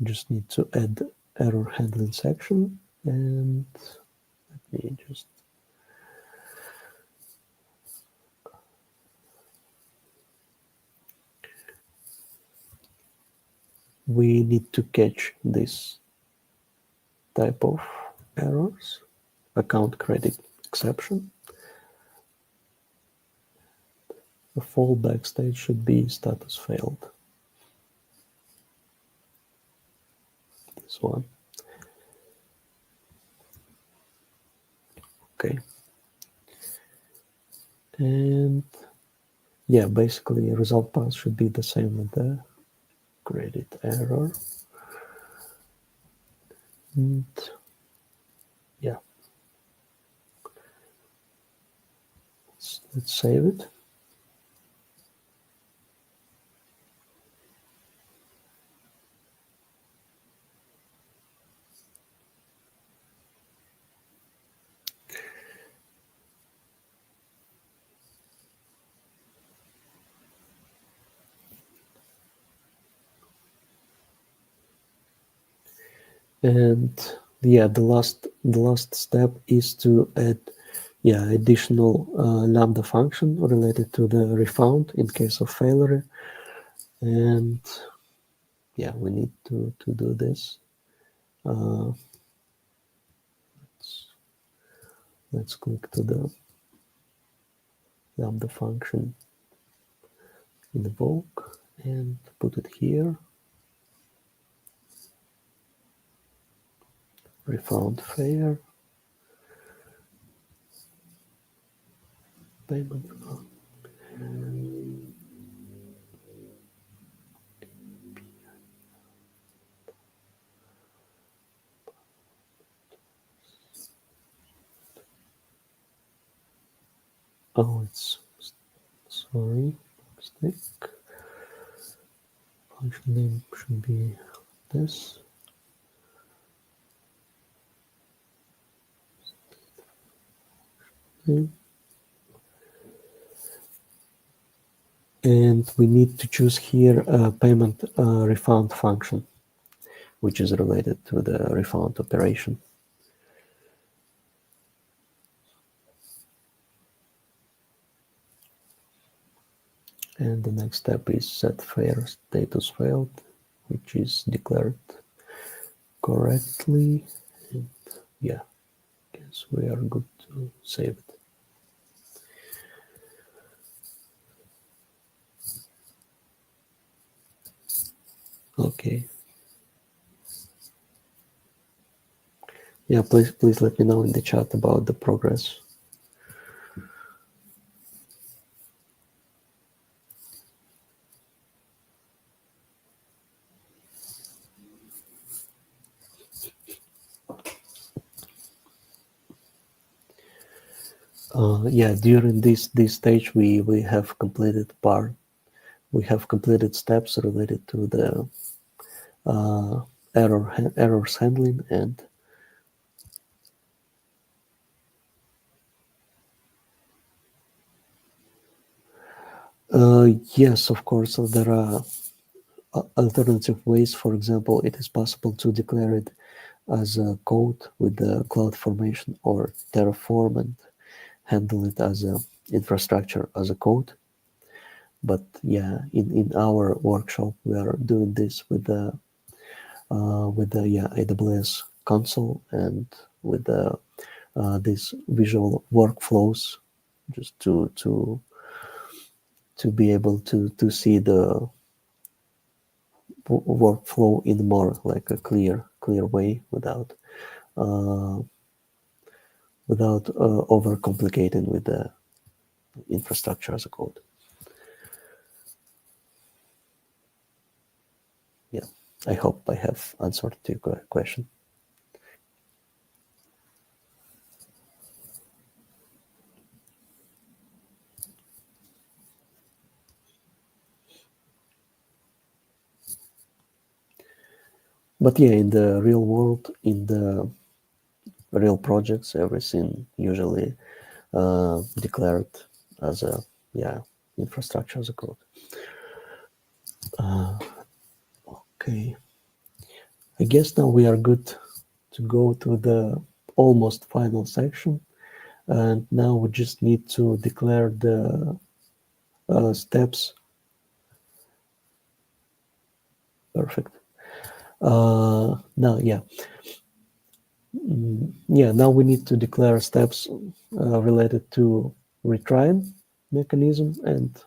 Speaker 1: Just need to add error handling section, and let me just we need to catch this type of errors, account credit exception. The fallback state should be status failed. This one. Okay. And yeah, basically result path should be the same with the credit error. And yeah. Let's save it. And yeah, the last step is to add additional lambda function related to the refound in case of failure. And yeah, we need to do this. Let's click to the lambda function invoke and put it here. Refound fair payment. Oh, it's sorry, mistake. Function name should be this. And we need to choose here a payment refund function, which is related to the refund operation. And the next step is set fair status failed, which is declared correctly. And yeah, I guess we are good to save it. Okay. Yeah, please let me know in the chat about the progress. Yeah, during this stage we have completed steps related to the errors handling. And yes, of course, there are alternative ways. For example, it is possible to declare it as a code with the CloudFormation or Terraform, and handle it as a infrastructure as a code. But yeah, in our workshop, we are doing this with the AWS console and with the these visual workflows, just to be able to see the workflow in more like a clear way without over complicating with the infrastructure as a code. Yeah, I hope I have answered to your question. But yeah, in the real world, in the real projects, everything usually declared as a infrastructure as a code. Okay, I guess now we are good to go to the almost final section, and now we just need to declare the steps. Perfect. Now, now we need to declare steps related to retrying mechanism, and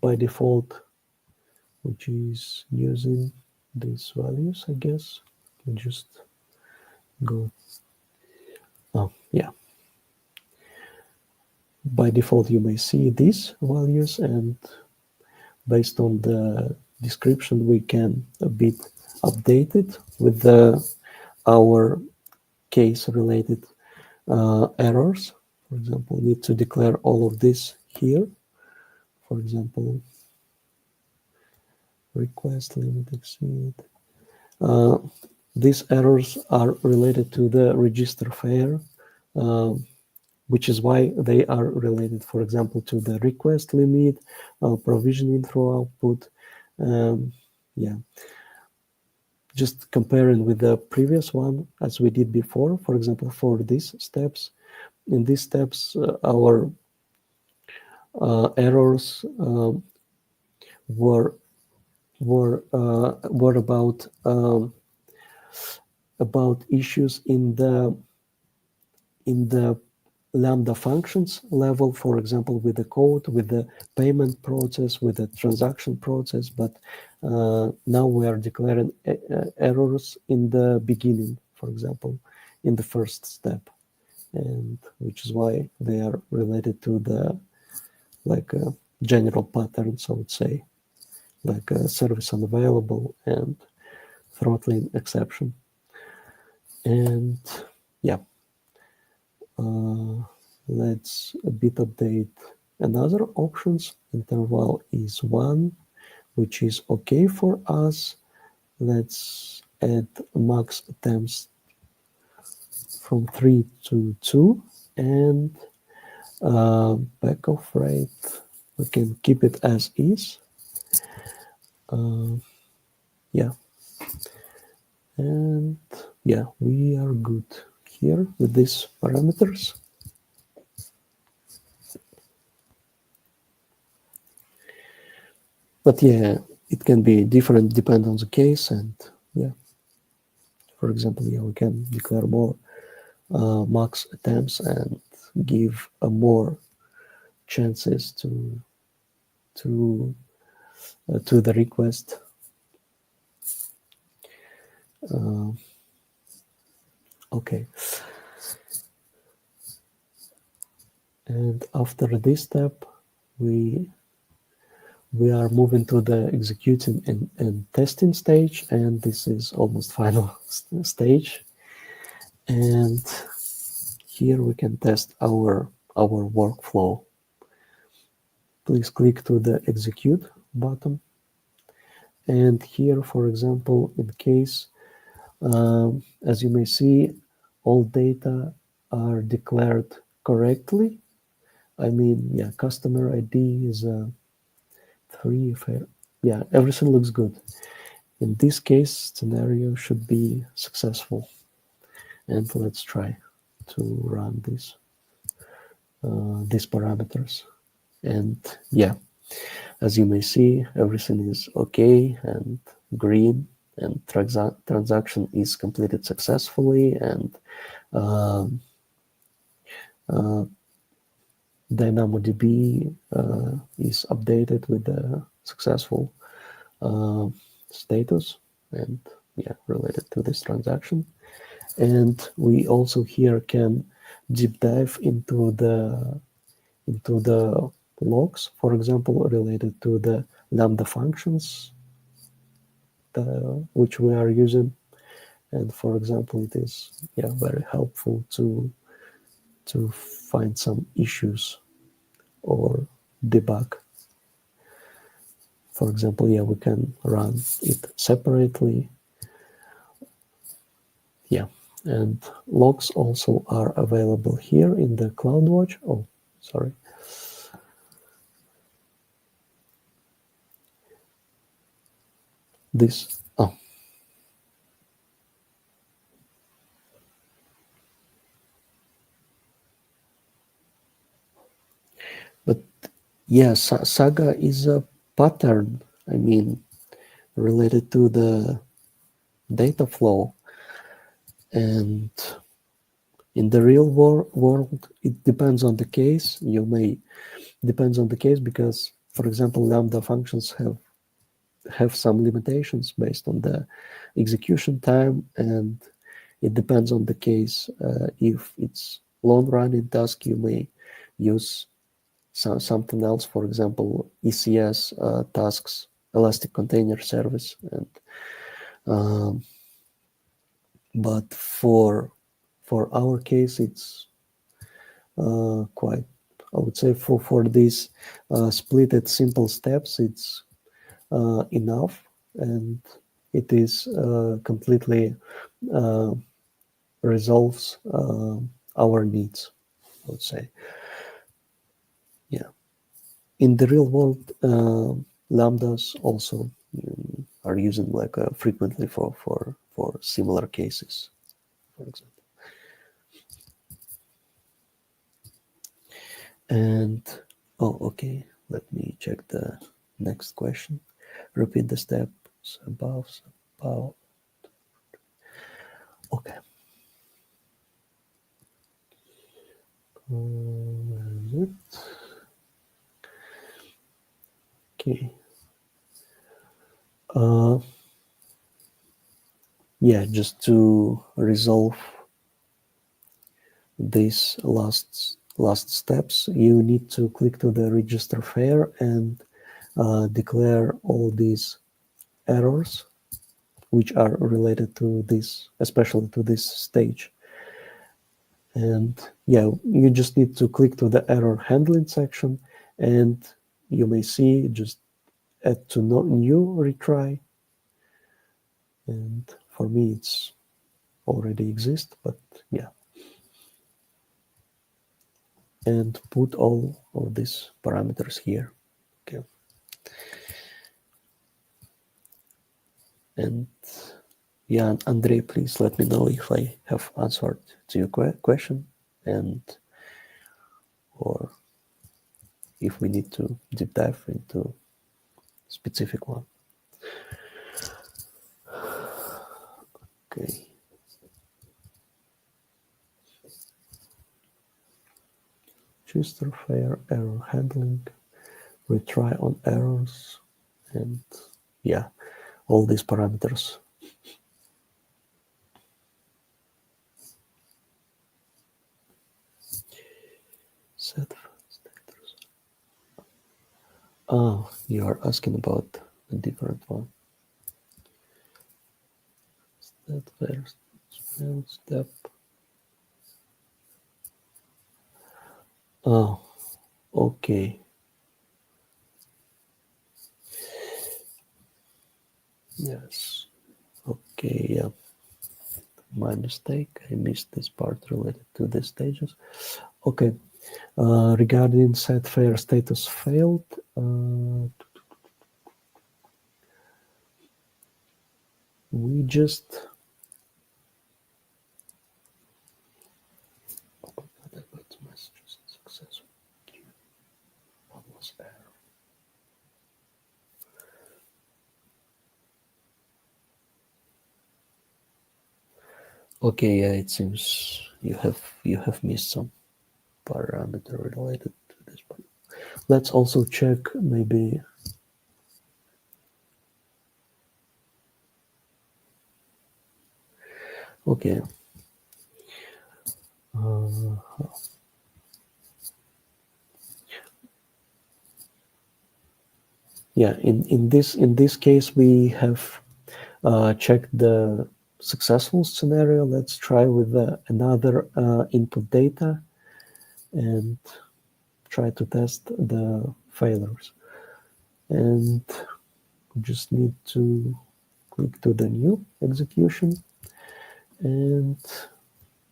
Speaker 1: by default, which is using these values, I guess. We just go. Oh, yeah. By default, you may see these values, and based on the description, we can a bit update it with our case-related errors. For example, need to declare all of this here. For example, request limit exceed. These errors are related to the register fare, which is why they are related, for example, to the request limit, provisioning through output. Just comparing with the previous one, as we did before, for example, for these steps. In these steps, our errors were about issues in the Lambda functions level, for example, with the code, with the payment process, with the transaction process. But now we are declaring errors in the beginning, for example, in the first step, and which is why they are related to the general patterns, I would say, like a service unavailable and throttling exception. And yeah, let's a bit update another options. Interval is 1, which is okay for us. Let's add max attempts from 3 to 2, and backoff rate, we can keep it as is. Yeah, and yeah, we are good here with these parameters. But yeah, it can be different depending on the case, and yeah, for example, yeah, we can declare more max attempts and give more chances to the request. Okay, and after this step, we are moving to the executing and testing stage, and this is almost final stage. And here we can test our workflow. Please click to the execute button. And here, for example, in case, as you may see, all data are declared correctly. I mean, yeah, customer ID is 3. Yeah, everything looks good. In this case, scenario should be successful. And let's try to run this. these parameters. And yeah, as you may see, everything is okay and green, and transaction is completed successfully, and DynamoDB is updated with the successful status, and yeah, related to this transaction. And we also here can deep dive into the logs, for example, related to the Lambda functions which we are using. And for example, it is very helpful to find some issues or debug. For example, we can run it separately. And logs also are available here in the CloudWatch. Oh, sorry. This, but yeah, Saga is a pattern, I mean, related to the data flow. And in the real world, it depends on the case. Depends on the case, because, for example, Lambda functions have some limitations based on the execution time, and it depends on the case. If it's long-running task, you may use something else, for example, ECS tasks, Elastic Container Service, and but for our case, it's quite, I would say, for these splitted simple steps, it's enough, and it is completely resolves our needs, I would say. Yeah. In the real world, lambdas also are used frequently for similar cases, for example. And okay, let me check the next question. Repeat the steps above. Okay. Where is it? Okay. Yeah, just to resolve these last steps, you need to click to the register fair and declare all these errors which are related to this, especially to this stage. And yeah, you just need to click to the error handling section, and you may see just add to new retry. And for me, it's already exist, but yeah. And put all of these parameters here. Okay. And yeah, Andrei, please let me know if I have answered to your question, and or if we need to deep dive into specific one. Okay. Register fair, error handling, retry on errors, and yeah, all these parameters. Set status. Oh, you are asking about a different one. That first step. Oh, okay. Yes. Okay, yeah. My mistake. I missed this part related to the stages. Okay. Regarding set fair status failed, we just Okay, yeah, it seems you have missed some parameter related to this one. Let's also check maybe. Okay. Yeah, in this case we have checked the successful scenario. Let's try with another input data and try to test the failures. And we just need to click to the new execution and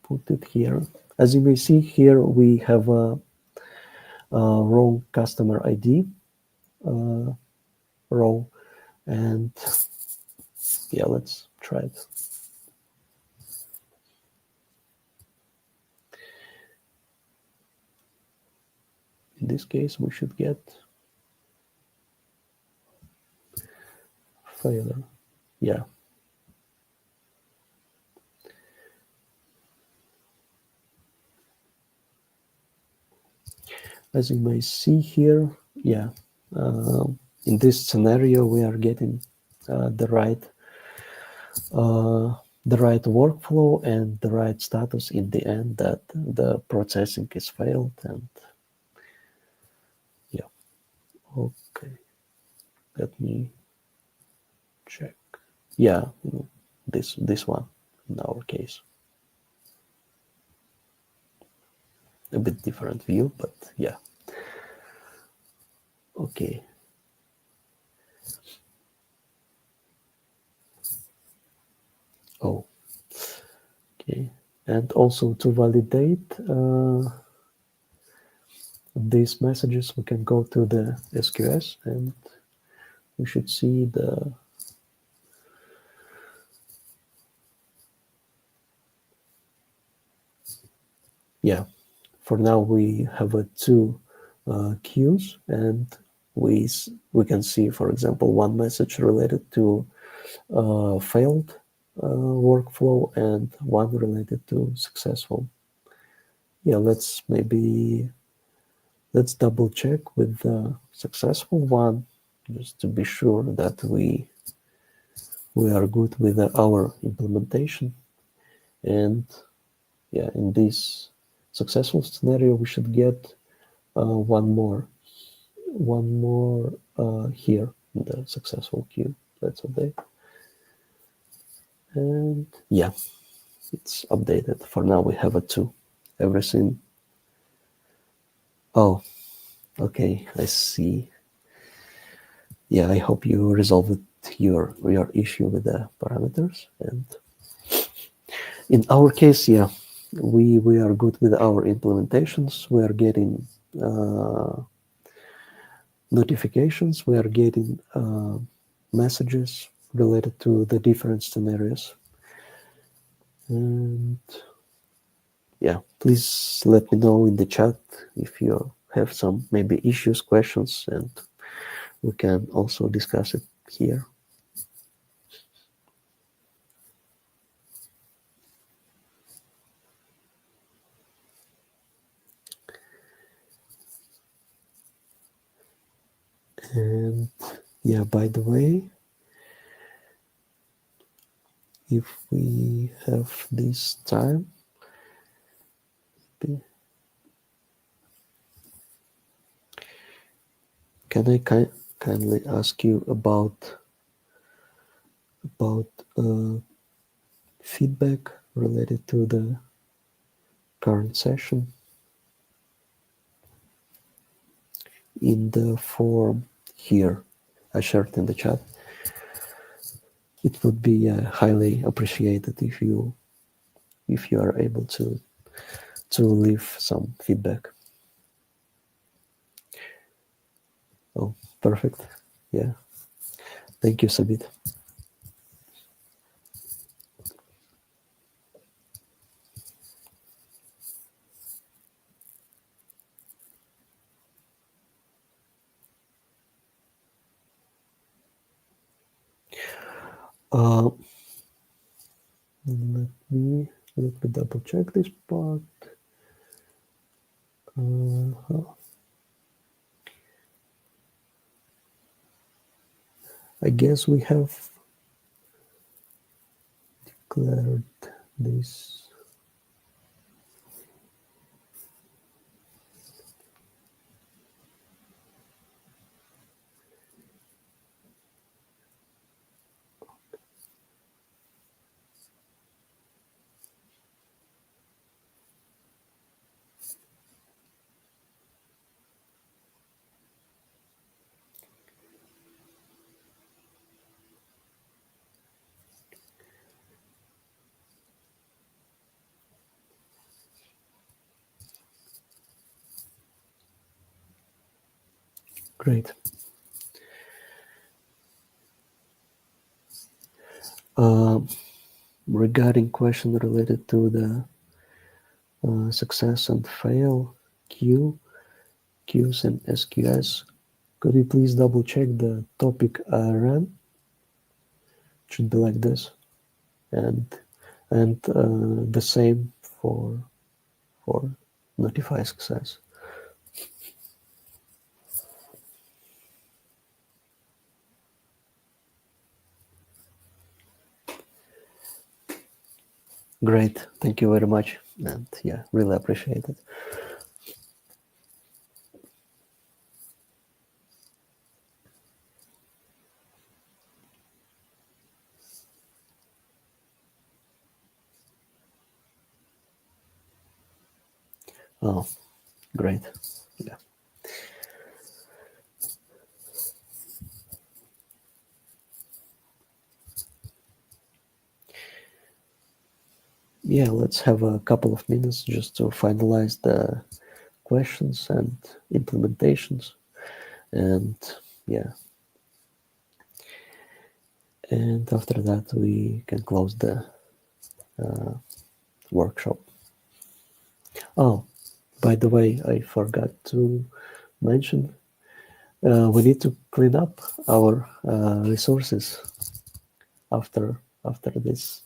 Speaker 1: put it here. As you may see here, we have a wrong customer ID row, and yeah, let's try it. In this case, we should get failure. Yeah. As you may see here, yeah, in this scenario, we are getting the right workflow and the right status in the end, that the processing is failed. And yeah, okay, let me check. Yeah, this one in our case, a bit different view, but yeah. Okay. Oh, okay. And also to validate these messages, we can go to the SQS and we should see the yeah. For now, we have two queues, and we can see, for example, one message related to failed workflow and one related to successful. Yeah, let's double check with the successful one, just to be sure that we are good with our implementation. And yeah, in this successful scenario, we should get one more here in the successful queue. Let's update. And yeah, it's updated. For now, we have a 2. Everything. Oh, okay, I see. Yeah, I hope you resolved your issue with the parameters. And in our case, yeah, we are good with our implementations. We are getting notifications. We are getting messages related to the different scenarios. And yeah, please let me know in the chat if you have some maybe issues, questions, and we can also discuss it here. And yeah, by the way, if we have this time, can I kindly ask you about feedback related to the current session in the form here I shared in the chat? It would be highly appreciated if you are able to leave some feedback. Oh, perfect. Yeah. Thank you, Sabit. Uh, let me double check this part. I guess we have declared this. Great. Regarding question related to the success and fail queues and SQS, could you please double check the topic ran? It should be like this, and the same for notify success. Great, thank you very much, and yeah, really appreciate it. Oh, great, yeah. Yeah, let's have a couple of minutes just to finalize the questions and implementations, and yeah, and after that we can close the workshop. Oh, by the way, I forgot to mention we need to clean up our resources after this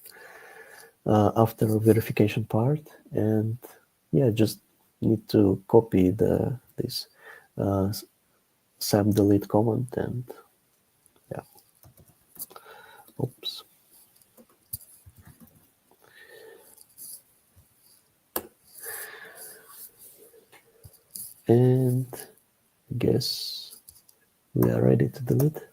Speaker 1: after verification part, and yeah, just need to copy this sam delete command, and yeah, oops. And I guess we are ready to delete.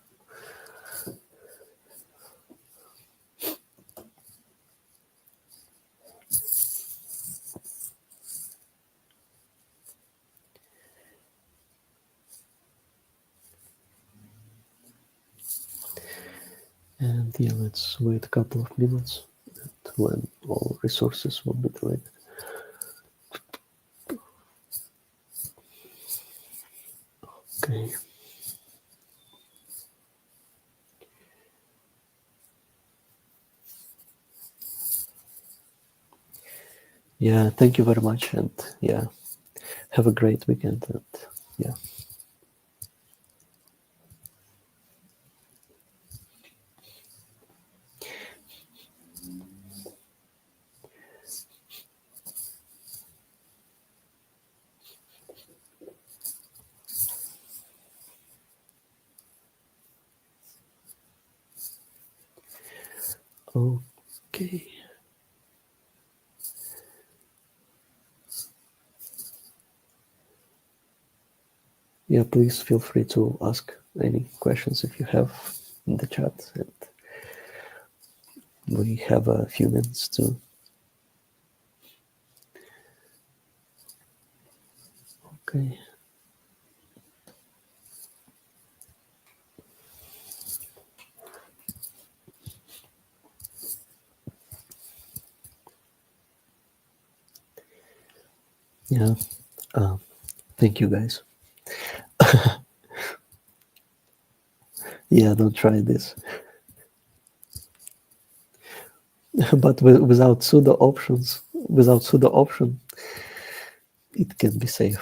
Speaker 1: And yeah, let's wait a couple of minutes when all resources will be deleted. Okay. Yeah, thank you very much, and yeah, have a great weekend, and yeah. Okay. Yeah, please feel free to ask any questions if you have in the chat, and we have a few minutes to. Okay. Yeah. Thank you, guys. Yeah, don't try this. But without sudo option, it can be safe.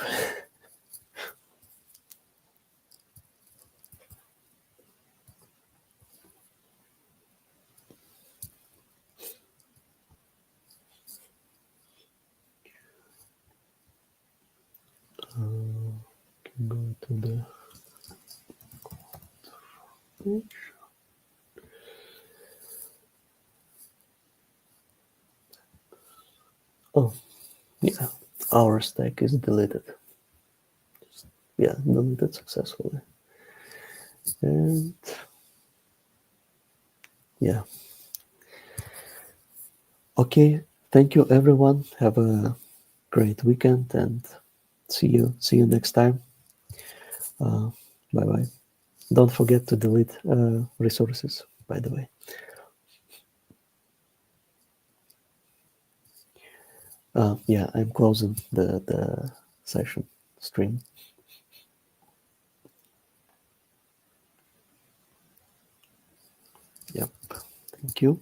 Speaker 1: page. Oh, yeah, our stack is deleted. Yeah, deleted successfully. And yeah. Okay, thank you everyone. Have a great weekend and see you next time. Bye bye. Don't forget to delete resources, by the way. Yeah, I'm closing the session stream. Yep. Thank you.